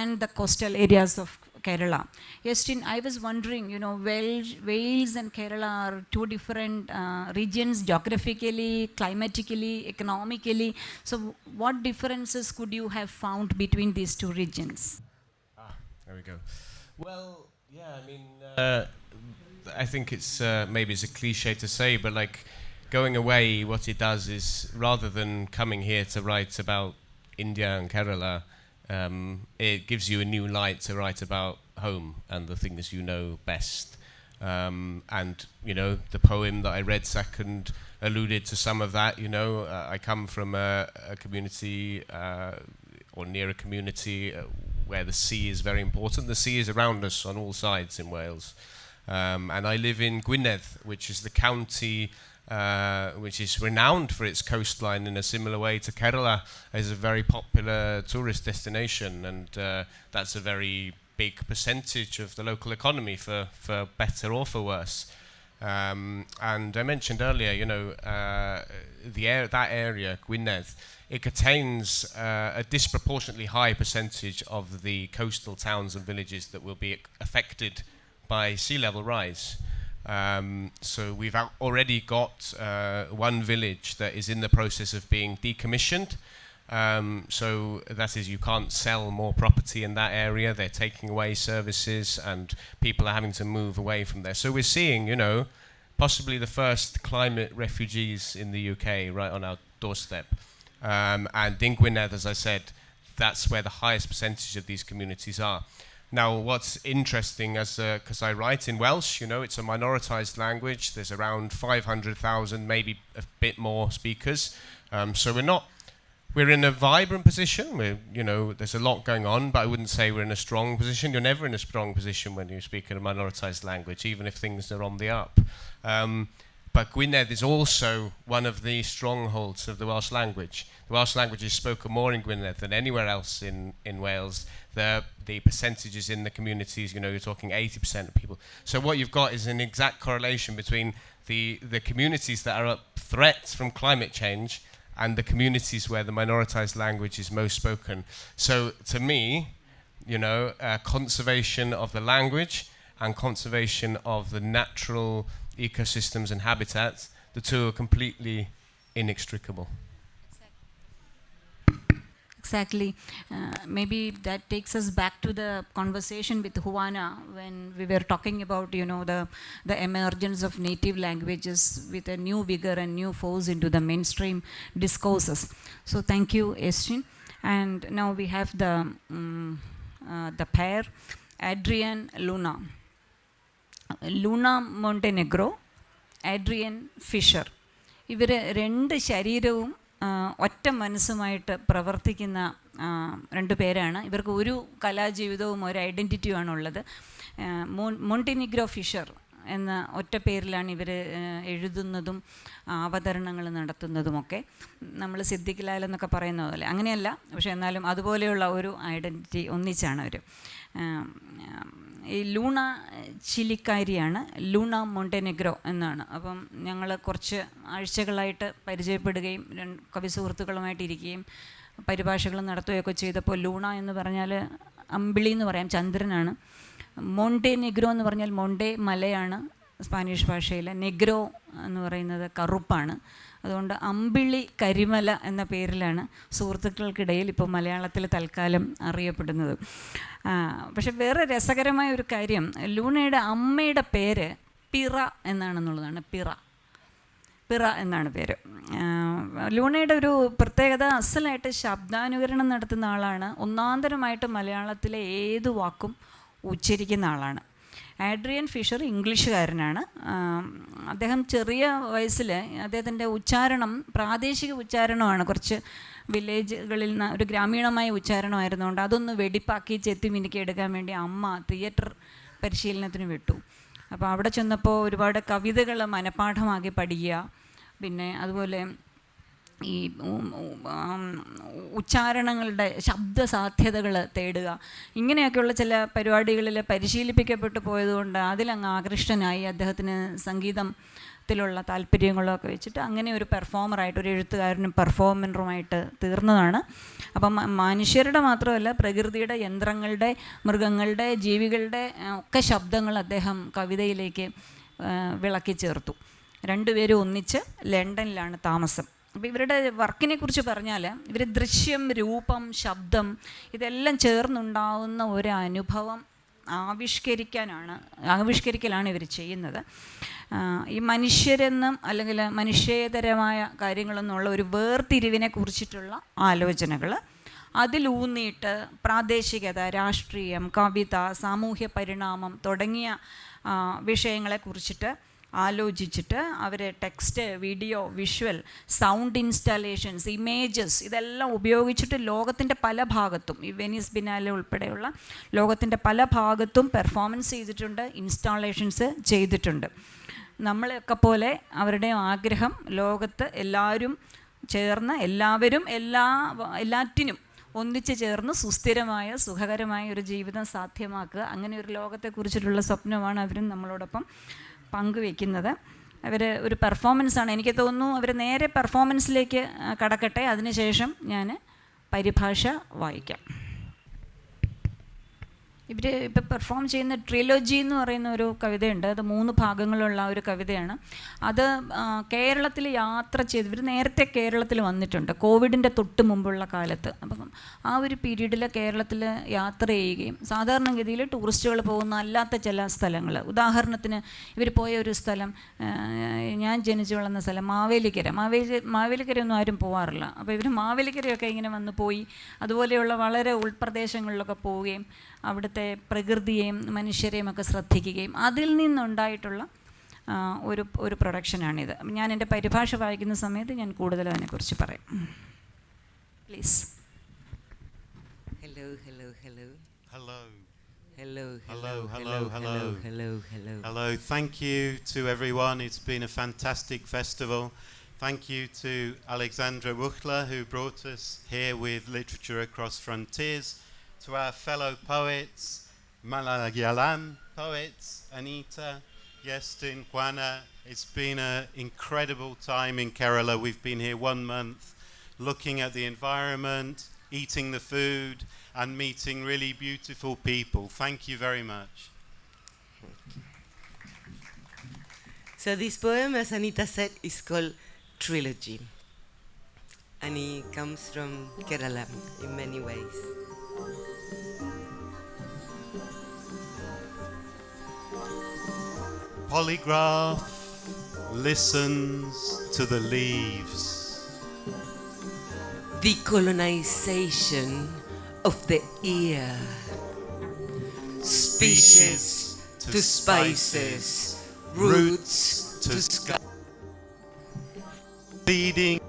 and the coastal areas of Kerala. Iestyn, I was wondering, Wales and Kerala are two different regions geographically, climatically, economically. So what differences could you have found between these two regions? There we go. Well, yeah, I mean, I think it's maybe it's a cliche to say, but like going away, what it does is rather than coming here to write about India and Kerala, it gives you a new light to write about home and the things you know best. And, the poem that I read second alluded to some of that. I come from a community or near a community where the sea is very important. The sea is around us on all sides in Wales. And I live in Gwynedd, which is the county which is renowned for its coastline in a similar way to Kerala as a very popular tourist destination, and that's a very big percentage of the local economy for better or for worse. And I mentioned earlier, that area, Gwynedd, it contains a disproportionately high percentage of the coastal towns and villages that will be affected by sea level rise. So we've already got one village that is in the process of being decommissioned. So that is, you can't sell more property in that area. They're taking away services and people are having to move away from there. So we're seeing, possibly the first climate refugees in the UK right on our doorstep. And in Gwynedd, as I said, that's where the highest percentage of these communities are. Now, what's interesting, because I write in Welsh, it's a minoritized language. There's around 500,000, maybe a bit more speakers. So we're in a vibrant position. There's a lot going on, but I wouldn't say we're in a strong position. You're never in a strong position when you speak in a minoritized language, even if things are on the up. But Gwynedd is also one of the strongholds of the Welsh language. The Welsh language is spoken more in Gwynedd than anywhere else in Wales. The percentages in the communities, you're talking 80% of people. So what you've got is an exact correlation between the communities that are at threat from climate change and the communities where the minoritized language is most spoken. So to me, conservation of the language and conservation of the natural ecosystems and habitats, the two are completely inextricable. Exactly. Maybe that takes us back to the conversation with Juana when we were talking about, the emergence of native languages with a new vigor and new force into the mainstream discourses. So thank you, Iestyn. And now we have the pair, Adrian Luna. Luna Montenegro, Adrian Fisher. ഇവർ രണ്ട് ശരീരവും ഒറ്റ മനസ്സുമായിട്ട് പ്രവർത്തിക്കുന്ന രണ്ട് പേരാണ്. ഇവർക്ക് ഒരു കലാജീവിതവും ഒരു ഐഡൻറ്റിറ്റിയുമാണുള്ളത്. മോണ്ടിനിഗ്രോ ഫിഷർ എന്ന ഒറ്റ പേരിലാണ് ഇവർ എഴുതുന്നതും അവതരണങ്ങൾ നടത്തുന്നതുമൊക്കെ. നമ്മൾ സിദ്ദിഖ് ലാൽ എന്നൊക്കെ പറയുന്ന പോലെ അങ്ങനെയല്ല, പക്ഷേ എന്നാലും അതുപോലെയുള്ള ഒരു ഐഡൻറ്റിറ്റി ഒന്നിച്ചാണ് അവർ. ഈ ലൂണ ചിലിക്കാരിയാണ്, ലൂണ മോണ്ടെനെഗ്രോ എന്നാണ്. അപ്പം ഞങ്ങൾ കുറച്ച് ആഴ്ചകളായിട്ട് പരിചയപ്പെടുകയും കവി സുഹൃത്തുക്കളുമായിട്ട് ഇരിക്കുകയും പരിഭാഷകൾ നടത്തുകയൊക്കെ ചെയ്തപ്പോൾ ലൂണ എന്ന് പറഞ്ഞാൽ അമ്പിളി എന്ന് പറയാം, ചന്ദ്രനാണ്. മോണ്ടെനെഗ്രോ എന്ന് പറഞ്ഞാൽ മൊണ്ടെ മലയാണ് സ്പാനിഷ് ഭാഷയിൽ, നെഗ്രോ എന്ന് പറയുന്നത് കറുപ്പാണ്. അതുകൊണ്ട് അമ്പിളി കരിമല എന്ന പേരിലാണ് സുഹൃത്തുക്കൾക്കിടയിൽ ഇപ്പോൾ മലയാളത്തിൽ തൽക്കാലം അറിയപ്പെടുന്നത്. പക്ഷെ വേറെ രസകരമായ ഒരു കാര്യം, ലൂണയുടെ അമ്മയുടെ പേര് പിറ എന്നാണെന്നുള്ളതാണ്. പിറ എന്നാണ് പേര്. ലൂണയുടെ ഒരു പ്രത്യേകത, അസലായിട്ട് ശബ്ദാനുകരണം നടത്തുന്ന ആളാണ്. ഒന്നാന്തരമായിട്ട് മലയാളത്തിലെ ഏത് വാക്കും ഉച്ചരിക്കുന്ന ആളാണ്. ആഡ്രിയൻ ഫിഷർ ഇംഗ്ലീഷുകാരനാണ്. അദ്ദേഹം ചെറിയ വയസ്സിൽ അദ്ദേഹത്തിൻ്റെ ഉച്ചാരണം പ്രാദേശിക ഉച്ചാരണമാണ്, കുറച്ച് വില്ലേജുകളിൽ നിന്ന് ഒരു ഗ്രാമീണമായ ഉച്ചാരണമായിരുന്നുകൊണ്ട് അതൊന്ന് വെടിപ്പാക്കി ചെത്തി മിനുക്കി എടുക്കാൻ വേണ്ടി അമ്മ തിയേറ്റർ പരിശീലനത്തിന് വിട്ടു. അപ്പോൾ അവിടെ ചെന്നപ്പോൾ ഒരുപാട് കവിതകൾ മനഃപ്പാഠമാക്കി പഠിക്കുക, പിന്നെ അതുപോലെ ഈ ഉച്ചാരണങ്ങളുടെ ശബ്ദസാധ്യതകൾ തേടുക, ഇങ്ങനെയൊക്കെയുള്ള ചില പരിപാടികളിൽ പരിശീലിപ്പിക്കപ്പെട്ടു പോയതുകൊണ്ട് അതിലങ്ങ് ആകൃഷ്ടനായി. അദ്ദേഹത്തിന് സംഗീതത്തിലുള്ള താല്പര്യങ്ങളൊക്കെ വെച്ചിട്ട് അങ്ങനെ ഒരു പെർഫോമറായിട്ട്, ഒരു എഴുത്തുകാരനും പെർഫോമറുമായിട്ട് തീർന്നതാണ്. അപ്പം മനുഷ്യരുടെ മാത്രമല്ല, പ്രകൃതിയുടെ, യന്ത്രങ്ങളുടെ, മൃഗങ്ങളുടെ, ജീവികളുടെ ഒക്കെ ശബ്ദങ്ങൾ അദ്ദേഹം കവിതയിലേക്ക് വിളക്കി ചേർത്തു. രണ്ടുപേരും ഒന്നിച്ച് ലണ്ടനിലാണ് താമസം. അപ്പോൾ ഇവരുടെ വർക്കിനെ കുറിച്ച് പറഞ്ഞാൽ, ഇവർ ദൃശ്യം, രൂപം, ശബ്ദം ഇതെല്ലാം ചേർന്നുണ്ടാവുന്ന ഒരു അനുഭവം ആവിഷ്കരിക്കലാണ് ഇവർ ചെയ്യുന്നത്. ഈ മനുഷ്യരെന്നും അല്ലെങ്കിൽ മനുഷ്യേതരമായ കാര്യങ്ങളെന്നുള്ള ഒരു വേർതിരിവിനെ കുറിച്ചിട്ടുള്ള ആലോചനകൾ അതിലൂന്നിയിട്ട് പ്രാദേശികത, രാഷ്ട്രീയം, കവിത, സാമൂഹ്യ പരിണാമം തുടങ്ങിയ വിഷയങ്ങളെക്കുറിച്ചിട്ട് ആലോചിച്ചിട്ട് അവർ text, video, visual, sound installations, images ഇതെല്ലാം ഉപയോഗിച്ചിട്ട് ലോകത്തിൻ്റെ പല ഭാഗത്തും, ഈ വെനീസ് ബിനാലെ ഉൾപ്പെടെയുള്ള ലോകത്തിൻ്റെ പല ഭാഗത്തും പെർഫോമൻസ് ചെയ്തിട്ടുണ്ട്, ഇൻസ്റ്റാളേഷൻസ് ചെയ്തിട്ടുണ്ട്. നമ്മളെയൊക്കെ പോലെ അവരുടെ ആഗ്രഹം ലോകത്ത് എല്ലാവരും ചേർന്ന്, എല്ലാറ്റിനും ഒന്നിച്ച് ചേർന്ന് സുസ്ഥിരമായ, സുഖകരമായ ഒരു ജീവിതം സാധ്യമാക്കുക. അങ്ങനെ ഒരു ലോകത്തെക്കുറിച്ചിട്ടുള്ള സ്വപ്നമാണ് അവരും നമ്മളോടൊപ്പം പങ്കുവെക്കുന്നത്. അവർ ഒരു പെർഫോമൻസാണ്. എനിക്ക് തോന്നുന്നു അവർ നേരെ പെർഫോമൻസിലേക്ക് കടക്കട്ടെ, അതിനുശേഷം ഞാൻ പരിഭാഷ വായിക്കാം. ഇവർ ഇപ്പോൾ പെർഫോം ചെയ്യുന്ന ട്രിലോജി എന്ന് പറയുന്ന ഒരു കവിതയുണ്ട്. അത് 3 ഭാഗങ്ങളുള്ള ഒരു കവിതയാണ്. അത് കേരളത്തിൽ യാത്ര ചെയ്ത്, ഇവർ നേരത്തെ കേരളത്തിൽ വന്നിട്ടുണ്ട് കോവിഡിൻ്റെ തൊട്ട് മുമ്പുള്ള കാലത്ത്. അപ്പം ആ ഒരു പീരീഡിൽ കേരളത്തിൽ യാത്ര ചെയ്യുകയും സാധാരണഗതിയിൽ ടൂറിസ്റ്റുകൾ പോകുന്ന അല്ലാത്ത ചില സ്ഥലങ്ങൾ, ഉദാഹരണത്തിന് ഇവർ പോയ ഒരു സ്ഥലം, ഞാൻ ജനിച്ചു വളർന്ന സ്ഥലം മാവേലിക്കരയൊന്നും ആരും പോകാറില്ല. അപ്പോൾ ഇവർ മാവേലിക്കരയൊക്കെ ഇങ്ങനെ വന്ന് പോയി, അതുപോലെയുള്ള വളരെ ഉൾപ്രദേശങ്ങളിലൊക്കെ പോവുകയും അവിടുത്തെ പ്രകൃതിയെയും മനുഷ്യരെയും ഒക്കെ ശ്രദ്ധിക്കുകയും അതിൽ നിന്നുണ്ടായിട്ടുള്ള ഒരു പ്രൊഡക്ഷനാണിത്. ഞാൻ എൻ്റെ പരിഭാഷ വായിക്കുന്ന സമയത്ത് ഞാൻ കൂടുതൽ അതിനെക്കുറിച്ച് പറയാം. Please. Hello. Hello, Hello, hello, hello, hello, hello. hello, hello. Hello, thank you to everyone. It's been a fantastic festival. Thank you to Alexandra Wuchler, who brought us here with Literature Across Frontiers, to our fellow poets, Malayalam poets, Anita, Iestyn, Juana. It's been an incredible time in Kerala. We've been here 1 month, looking at the environment, eating the food, and meeting really beautiful people. Thank you very much. So this poem, as Anita said, is called Trilogy. And it comes from Kerala in many ways. Polygraph listens to the leaves. Decolonization of the ear. Species to spices, roots to sky. Leading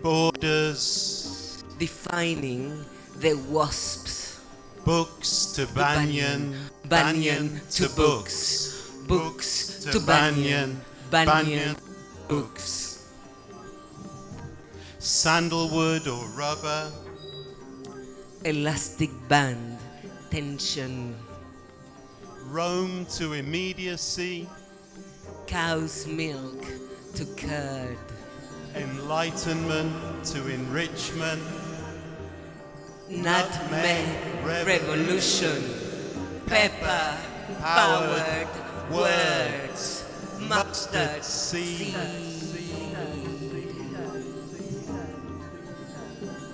borders, Defining the wasps. books to banyan, Banyan to books. Books to banyan. Banyan books. sandalwood or rubber, Elastic band. Tension. Rome to immediacy, Cow's milk to curd. enlightenment to enrichment, Nutmeg revolution. Pepper powered words. Mustard seed.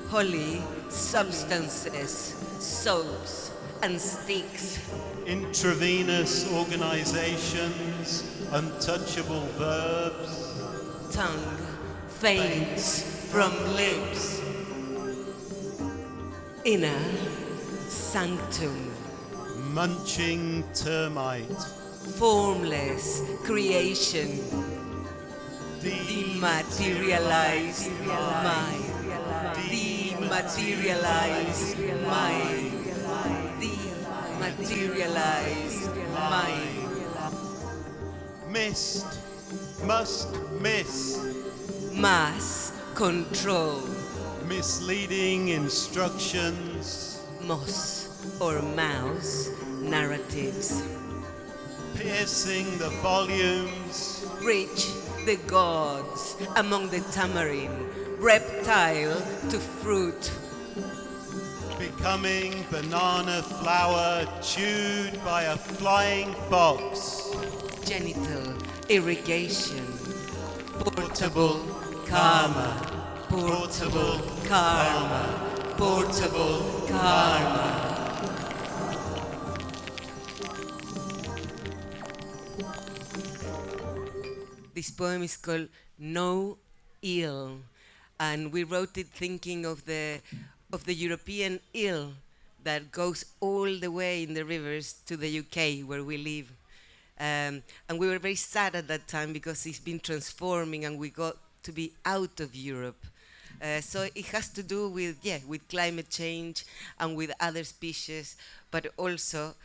Holy substances. Soaps and sticks. intravenous organizations, untouchable verbs, Tongue faints from lips. Inner sanctum. munching termite, Formless creation. Dematerialized mind. Dematerialized mind. Dematerialized mind. missed, must miss, Mass control. misleading instructions, Moss or mouse narratives. piercing the volumes, Reach the gods among the tamarind. Reptile to fruit. becoming banana flower chewed by a flying fox, Genital irrigation. Portable karma. Portable karma. Portable karma. This poem is called No Ill, and we wrote it thinking of the European ill that goes all the way in the rivers to the UK where we live. And we were very sad at that time because it's been transforming and we got to be out of Europe. So it has to do with climate change and with other species, but also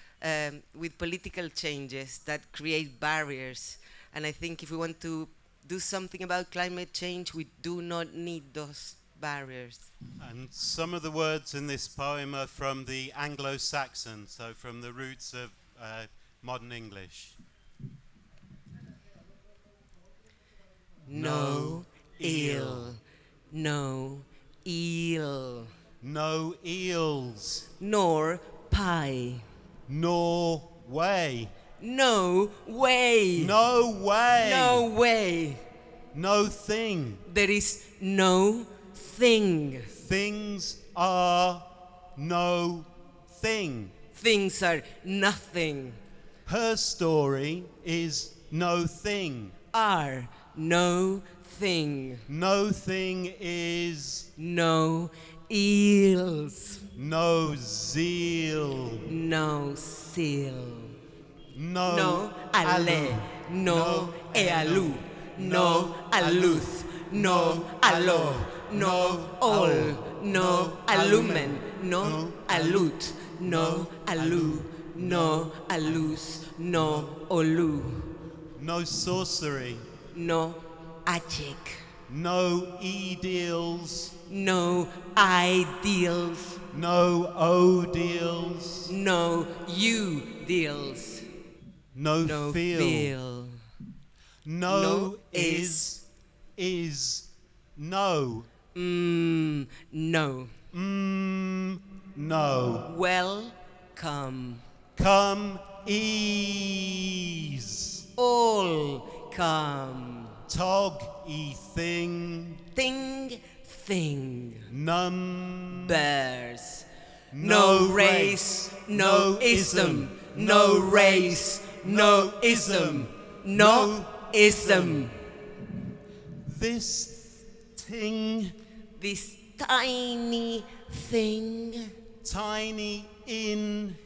with political changes that create barriers. And I think if we want to do something about climate change, we do not need those barriers. and some of the words in this poem are from the Anglo-Saxon, so from the roots of modern English. No ill, no eel, No eels, nor pie, nor way, no way, no way, no way. no thing. There is no thing. Things are no thing. Things are nothing. Her story is no thing. Are no thing. No thing is No eels. no zeal. No seal. No, No ale. No ealu. No aluz. No alo. No all. No alumen. No alut. No alu. no alus, no olu, no sorcery, no achik, no e-deals, no ideals, no o-deals, no you deals, no, no feel. No, No is, no. no. No. Welcome. Come ease. All come. Tog e thing. Thing. Numbers. No race, no ism. No race, no ism. No ism. This thing. This tiny thing. Tiny in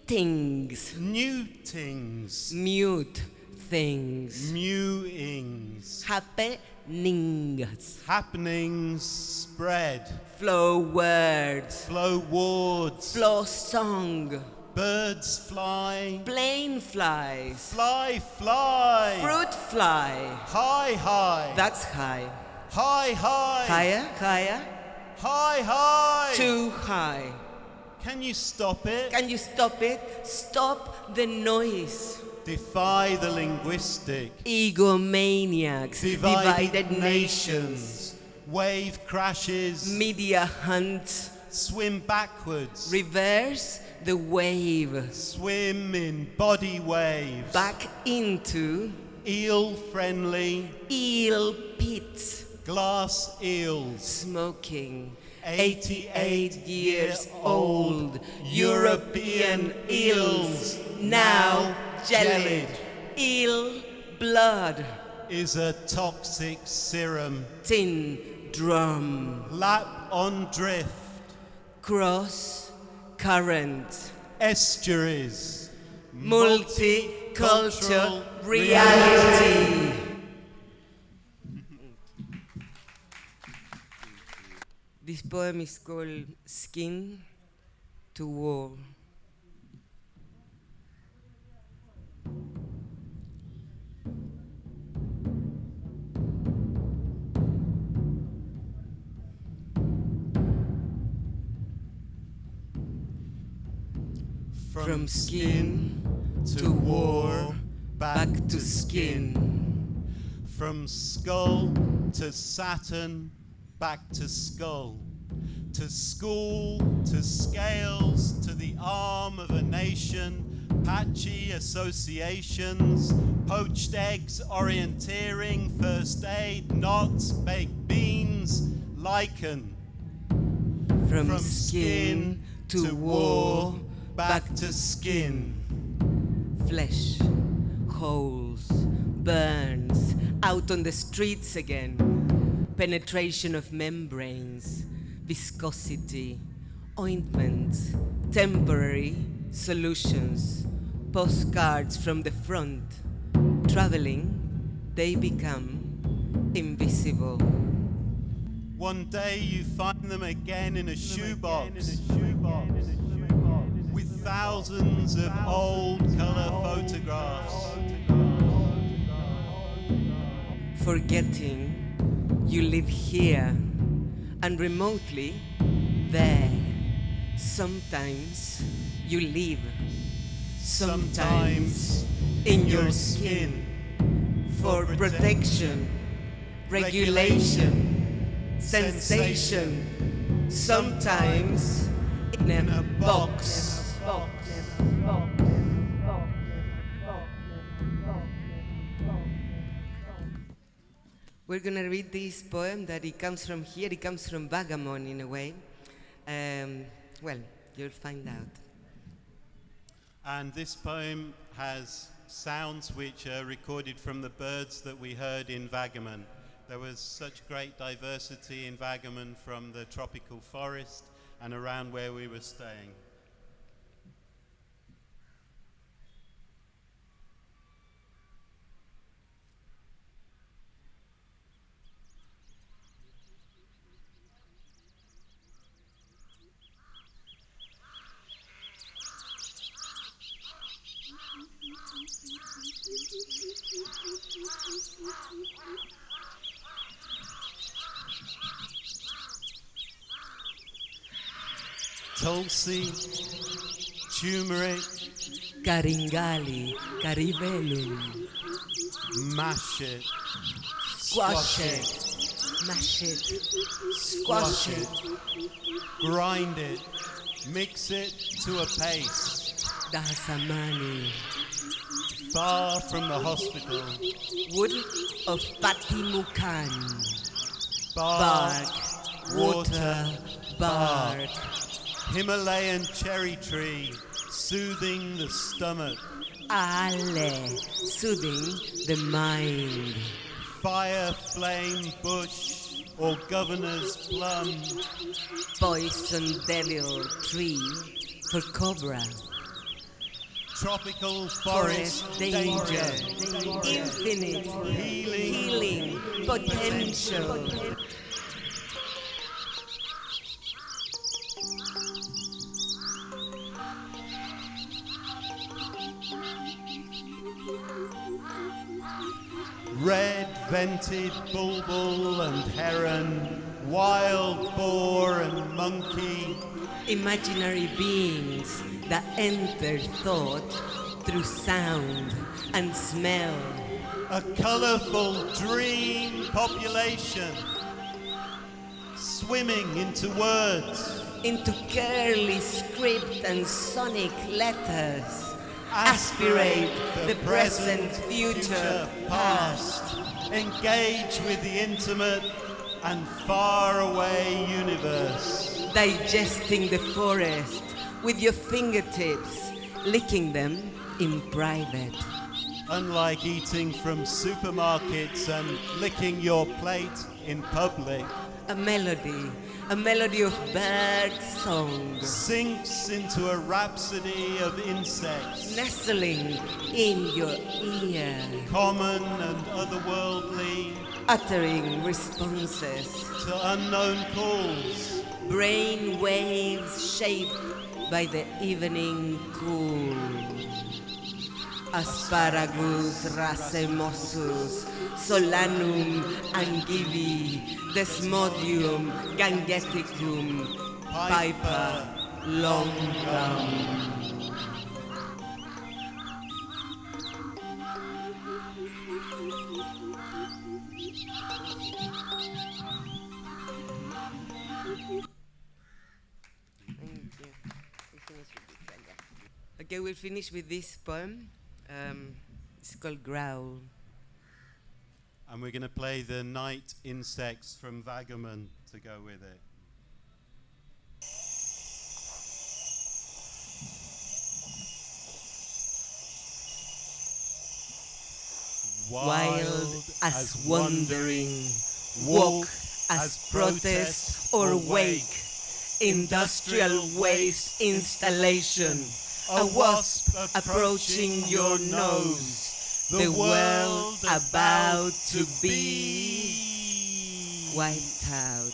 things. new things. Mute things. Mewings. Happenings. Happenings spread. Flow words. Flow wards. Flow song. Birds fly. Plane flies. Fly, fly. Fruit fly. High, high. That's high. High, high. Higher, higher. High, high. Too high. Can you stop it? Can you stop it? Stop the noise. Defy the linguistic. Egomaniacs. Divided nations. Wave crashes. Media hunts. Swim backwards. Reverse the wave. Swim in body waves. Back into eel-friendly. eel pits. Glass eels. Smoking. 88 years old. European eels. Now jellied. Eel blood. Is a toxic serum. Tin drum. Lap on drift. Cross current. Estuaries. Multicultural reality. This poem is called Skin to War. From skin to war, back to skin. From skull to Saturn, back to skull. To school, to scales, to the arm of a nation, patchy associations, poached eggs, orienteering, first aid, knots, baked beans, lichen. From skin to war, back to skin. Flesh, holes, burns, out on the streets again. Penetration of membranes, viscosity, ointments, temporary solutions, postcards from the front. Traveling, they become invisible. One day you find them again in a shoebox. With thousands of old color photographs. Forgetting you live here and remotely there. Sometimes you live, sometimes in your skin. For protection, regulation, sensation. Sometimes in a box. We're going to read this poem that it comes from here. It comes from Vagamon in a way. Well, you'll find out. And this poem has sounds which are recorded from the birds that we heard in Vagamon. There was such great diversity in Vagamon from the tropical forest and around where we were staying. tulsi, turmeric, Karingali, Caribellum, mash it, squash it, mash it, squash it, grind it, mix it to a paste. Dasamani, Far from the hospital, wood of Patimukan, bark, water, bark, Himalayan cherry tree, soothing the stomach. Ale, soothing the mind. Fire flame bush or governor's plum. Poison devil tree for cobra. Tropical Forest forest danger. Infinite healing potential. Red vented bulbul and heron, wild boar and monkey. Imaginary beings that enter thought through sound and smell. A colourful dream population, swimming into words. Into curly script and sonic letters. Aspirate the present, future, past. Engage with the intimate and far away universe. Digesting the forest with your fingertips, licking them in private. Unlike eating from supermarkets and licking your plate in public. A melody of bird songs. Sinks into a rhapsody of insects. Nestling in your ear. Common and otherworldly. Uttering responses. To unknown calls. Brain waves shaped by the evening cool. Asparagus racemosus, solanum angivi, desmodium gangeticum, piper longum. Okay, we'll finish with this poem. It's called Growl. And we're going to play the night insects from Vagabond to go with it. Wild as wandering, walk as protest or wake, industrial waste installation, a wasp approaching your nose, the world about to be wiped out,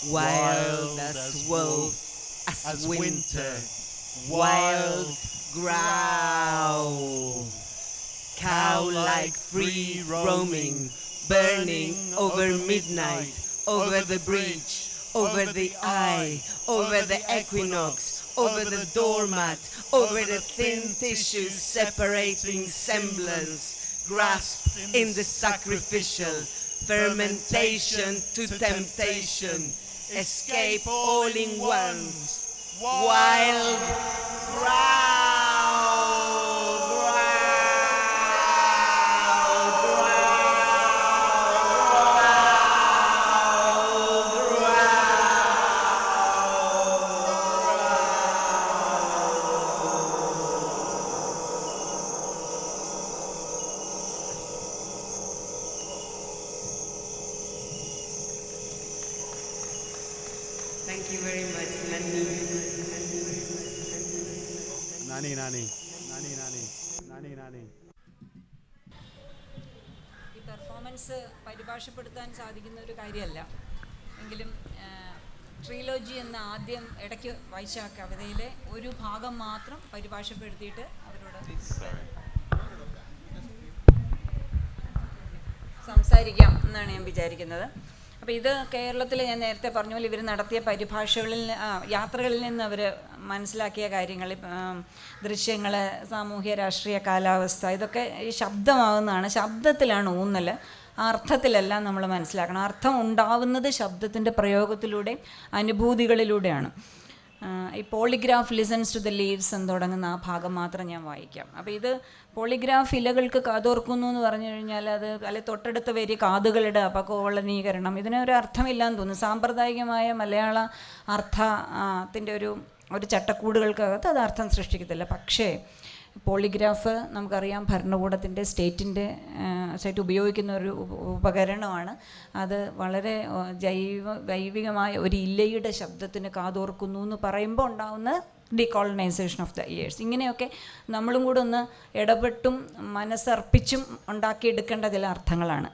wild as wolf, as winter, wild growl, cow-like free roaming, burning over midnight, over the bridge, over the eye, over the equinox, over the doormat, over the thin tissues separating semblance, grasped in the sacrificial, fermentation to temptation, escape all in once, wild Thank you very much, Nani. Nani, nani, nani, nani, nani, nani. ഈ performance പരിഭാഷപ്പെടുത്താൻ സാധിക്കുന്ന ഒരു കാര്യമല്ല എങ്കിലും ട്രിലോജി എന്ന ആദ്യം ഇടയ്ക്ക് വായിച്ച ആ കവിതയിലെ ഒരു ഭാഗം മാത്രം പരിഭാഷപ്പെടുത്തിയിട്ട് അവരോട് സംസാരിക്കാം എന്നാണ് ഞാൻ വിചാരിക്കുന്നത്. അപ്പോൾ ഇത് കേരളത്തിൽ ഞാൻ നേരത്തെ പറഞ്ഞ പോലെ ഇവർ നടത്തിയ പരിഭാഷകളിൽ യാത്രകളിൽ നിന്ന് അവർ മനസ്സിലാക്കിയ കാര്യങ്ങൾ, ദൃശ്യങ്ങൾ, സാമൂഹ്യ രാഷ്ട്രീയ കാലാവസ്ഥ, ഇതൊക്കെ ഈ ശബ്ദമാകുന്നതാണ്. ശബ്ദത്തിലാണ് ഊന്നൽ, അർത്ഥത്തിലെല്ലാം നമ്മൾ മനസ്സിലാക്കണം. അർത്ഥം ഉണ്ടാവുന്നത് ശബ്ദത്തിൻ്റെ പ്രയോഗത്തിലൂടെ, അനുഭൂതികളിലൂടെയാണ്. ഈ polygraph listens to the leaves എന്ന് തുടങ്ങുന്ന ആ ഭാഗം മാത്രം ഞാൻ വായിക്കാം. അപ്പോൾ ഇത് പോളിഗ്രാഫ് ഇലകൾക്ക് കാതോർക്കുന്നു എന്ന് പറഞ്ഞു കഴിഞ്ഞാൽ അത് അല്ലെ തൊട്ടടുത്ത വരി കാതുകളുടെ അപകോളനീകരണം, ഇതിനൊരു അർത്ഥമില്ലാന്ന് തോന്നുന്നു. സാമ്പ്രദായികമായ മലയാള അർത്ഥത്തിൻ്റെ ഒരു ചട്ടക്കൂടുകൾക്കകത്ത് അത് അർത്ഥം സൃഷ്ടിക്കത്തില്ല. പക്ഷേ പോളിഗ്രാഫ് നമുക്കറിയാം ഭരണകൂടത്തിൻ്റെ സ്റ്റേറ്റ് ഉപയോഗിക്കുന്ന ഒരു ഉപകരണമാണ്. അത് വളരെ ജൈവികമായ ഒരു ഇലയുടെ ശബ്ദത്തിന് കാതോർക്കുന്നു എന്ന് പറയുമ്പോൾ ഉണ്ടാകുന്ന ഡീകോളനൈസേഷൻ ഓഫ് ദ ഇയേഴ്സ്. ഇങ്ങനെയൊക്കെ നമ്മളും കൂടെ ഒന്ന് ഇടപെട്ടും മനസ്സർപ്പിച്ചും ഉണ്ടാക്കിയെടുക്കേണ്ട ചില അർത്ഥങ്ങളാണ്.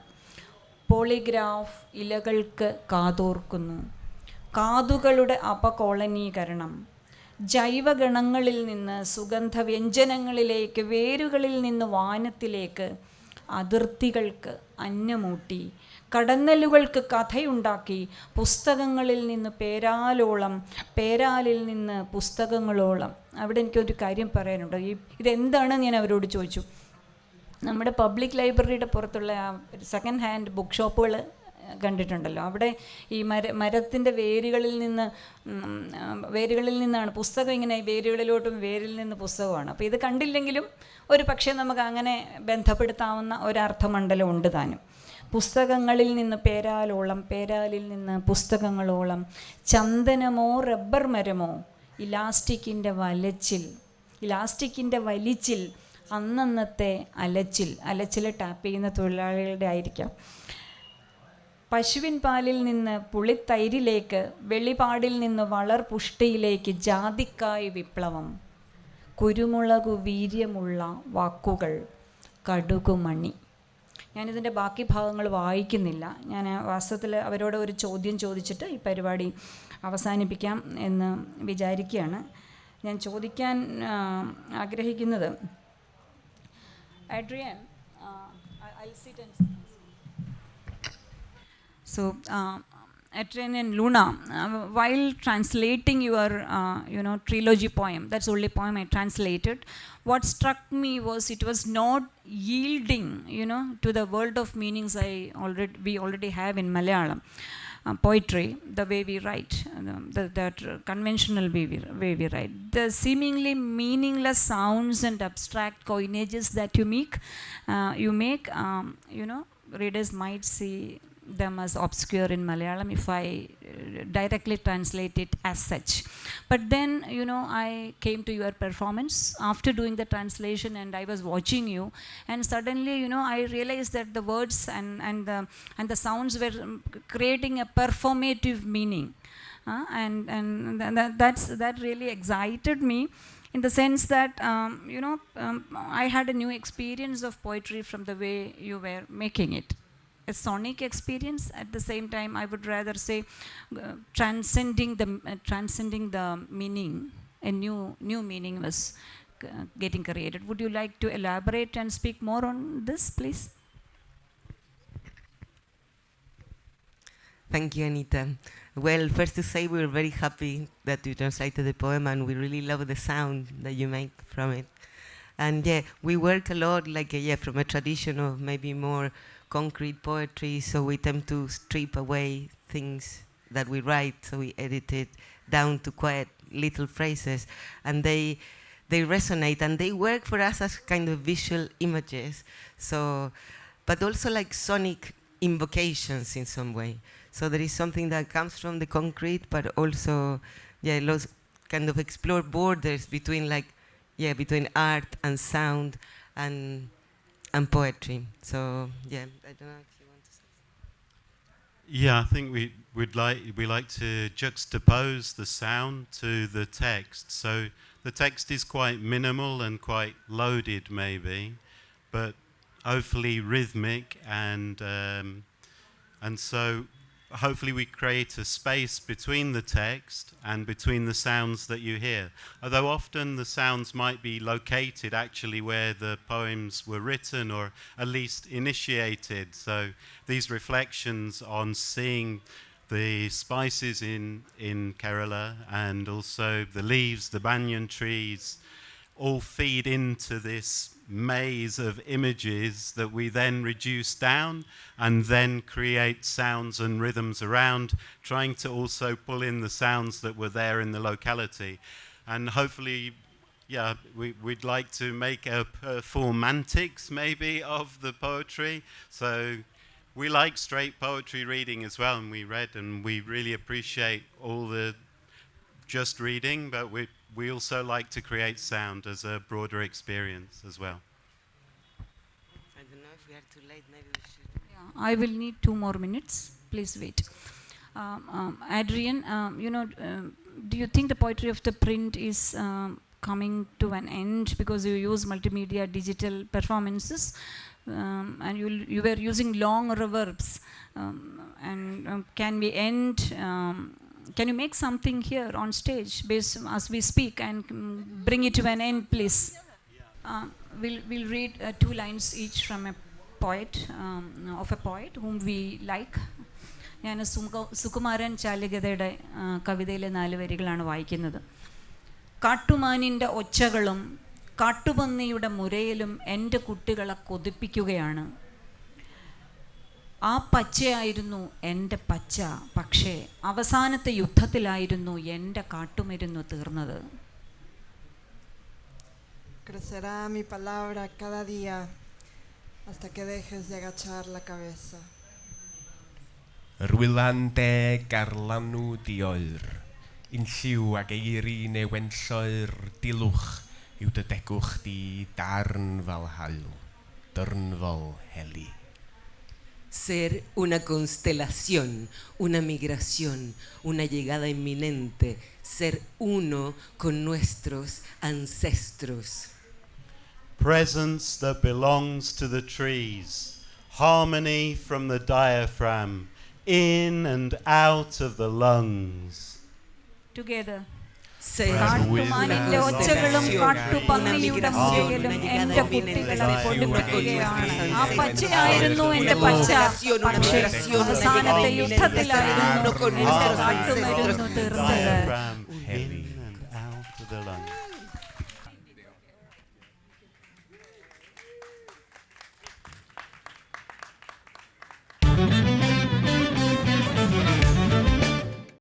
പോളിഗ്രാഫ് ഇലകൾക്ക് കാതോർക്കുന്നു, കാതുകളുടെ അപകോളനീകരണം, ജൈവഗണങ്ങളിൽ നിന്ന് സുഗന്ധവ്യഞ്ജനങ്ങളിലേക്ക്, വേരുകളിൽ നിന്ന് വാനത്തിലേക്ക്, അതിർത്തികൾക്ക് അന്നമൂട്ടി, കടന്നലുകൾക്ക് കഥയുണ്ടാക്കി, പുസ്തകങ്ങളിൽ നിന്ന് പേരാലോളം, പേരാലിൽ നിന്ന് പുസ്തകങ്ങളോളം. അവിടെ എനിക്കൊരു കാര്യം പറയാനുണ്ട്. ഇതെന്താണെന്ന് ഞാൻ അവരോട് ചോദിച്ചു. നമ്മുടെ പബ്ലിക് ലൈബ്രറിയുടെ പുറത്തുള്ള ആ സെക്കൻഡ് ഹാൻഡ് ബുക്ക് ഷോപ്പുകൾ കണ്ടിട്ടുണ്ടല്ലോ, അവിടെ ഈ മരത്തിൻ്റെ വേരുകളിൽ നിന്നാണ് പുസ്തകം, ഇങ്ങനെ വേരുകളിലോട്ടും വേരിൽ നിന്ന് പുസ്തകമാണ്. അപ്പോൾ ഇത് കണ്ടില്ലെങ്കിലും ഒരു പക്ഷേ നമുക്ക് അങ്ങനെ ബന്ധപ്പെടുത്താവുന്ന ഒരർത്ഥമണ്ഡലം ഉണ്ട് താനും. പുസ്തകങ്ങളിൽ നിന്ന് പേരാലോളം, പേരാലിൽ നിന്ന് പുസ്തകങ്ങളോളം, ചന്ദനമോ റബ്ബർ മരമോ, ഇലാസ്റ്റിക്കിൻ്റെ വലിച്ചിൽ, അന്നന്നത്തെ അലച്ചിൽ ടാപ്പ് ചെയ്യുന്ന തൊഴിലാളികളുടെ ആയിരിക്കാം. പശുവിൻ പാലിൽ നിന്ന് പുളിത്തൈരിലേക്ക്, വെളിപാടിൽ നിന്ന് വളർപുഷ്ടിയിലേക്ക്, ജാതിക്കായ് വിപ്ലവം, കുരുമുളകു വീര്യമുള്ള വാക്കുകൾ, കടുകുമണി. ഞാനിതിൻ്റെ ബാക്കി ഭാഗങ്ങൾ വായിക്കുന്നില്ല. ഞാൻ വാസ്തവത്തിൽ അവരോട് ഒരു ചോദ്യം ചോദിച്ചിട്ട് ഈ പരിപാടി അവസാനിപ്പിക്കാം എന്ന് വിചാരിക്കുകയാണ്. ഞാൻ ചോദിക്കാൻ ആഗ്രഹിക്കുന്നത്, Adrian, I'll sit and... So, Adrian and Luna, while translating your, trilogy poem, that's the only poem I translated, what struck me was it was not yielding, to the world of meanings we already have in Malayalam. Poetry, the way we write, that conventional way we write, the seemingly meaningless sounds and abstract coinages that you make, readers might see them as obscure in Malayalam if I directly translate it as such. But then, I came to your performance after doing the translation, and I was watching you, and suddenly, I realized that the words and the sounds were creating a performative meaning, and that really excited me, in the sense that I had a new experience of poetry from the way you were making it. A sonic experience, at the same time I would rather say transcending the meaning. A new meaning was getting created. Would you like to elaborate and speak more on this, please? Thank you, Anita. Well, first to say we're very happy that you translated the poem, and we really love the sound that you make from it. And we work a lot from a tradition of maybe more concrete poetry, so we tend to strip away things that we write, so we edit it down to quite little phrases, and they resonate, and they work for us as kind of visual images, so, but also like sonic invocations in some way. So there is something that comes from the concrete, but also kind of explore borders between between art and sound and poetry. So I don't know if you want to say something. Yeah, I think we like to juxtapose the sound to the text. So the text is quite minimal and quite loaded maybe, but hopefully rhythmic, and so hopefully we create a space between the text and between the sounds that you hear. Although often the sounds might be located actually where the poems were written or at least initiated. So these reflections on seeing the spices in Kerala and also the leaves, the banyan trees, all feed into this maze of images that we then reduce down and then create sounds and rhythms around, trying to also pull in the sounds that were there in the locality. And hopefully, yeah, we'd like to make a performantics maybe of the poetry. So we like straight poetry reading as well, and we read and we really appreciate all the just reading, but we also like to create sound as a broader experience as well. I don't know if we are too late, maybe we should. Yeah, I will need 2 more minutes. Please wait. Adrian, do you think the poetry of the print is coming to an end because you use multimedia digital performances? And you were using long reverbs. Can we end... can you make something here on stage as we speak and bring it to an end, please? We'll read 2 lines each from a poet, of a poet whom we like. ഞാൻ സുകുമാരൻ ചാലികതയുടെ കവിതയിലെ 4 വരികളാണ് വായിക്കുന്നത്. കാട്ടുമാനിൻ്റെ ഒച്ചകളും കാട്ടുപന്നിയുടെ മുരയിലും എൻ്റെ കുട്ടികളെ കൊതിപ്പിക്കുകയാണ്. ആ പച്ചയായിരുന്നു എൻ്റെ പച്ച, പക്ഷേ അവസാനത്തെ യുദ്ധത്തിലായിരുന്നു എൻ്റെ കാട്ടുമരുന്ന് തീർന്നത്. Crecerá mi palabra cada día hasta que dejes de agachar la cabeza. Rwylande garlanw dioer, un lliw ag eiri neu wenlloer dilwch yw dy degwch di darn fel hael, dyrnfol heli. Ser una constelación, una migración, una llegada inminente, ser uno con nuestros ancestros. Presence that belongs to the trees, harmony from the diaphragm, in and out of the lungs. Together. കാട്ടുമാനിന്റെ ഒച്ചകളും കാട്ടുപന്നിയുടെ മുരയിലും എൻ്റെ കുട്ടികളെ കൊതിപ്പിക്കുകയാണ്. ആ പച്ചയായിരുന്നു എൻ്റെ പച്ച, പക്ഷേ അവസാനത്തെ യുദ്ധത്തിലായിരുന്നു എൻ്റെ കാട്ടുമരുന്ന് തീർന്നത്.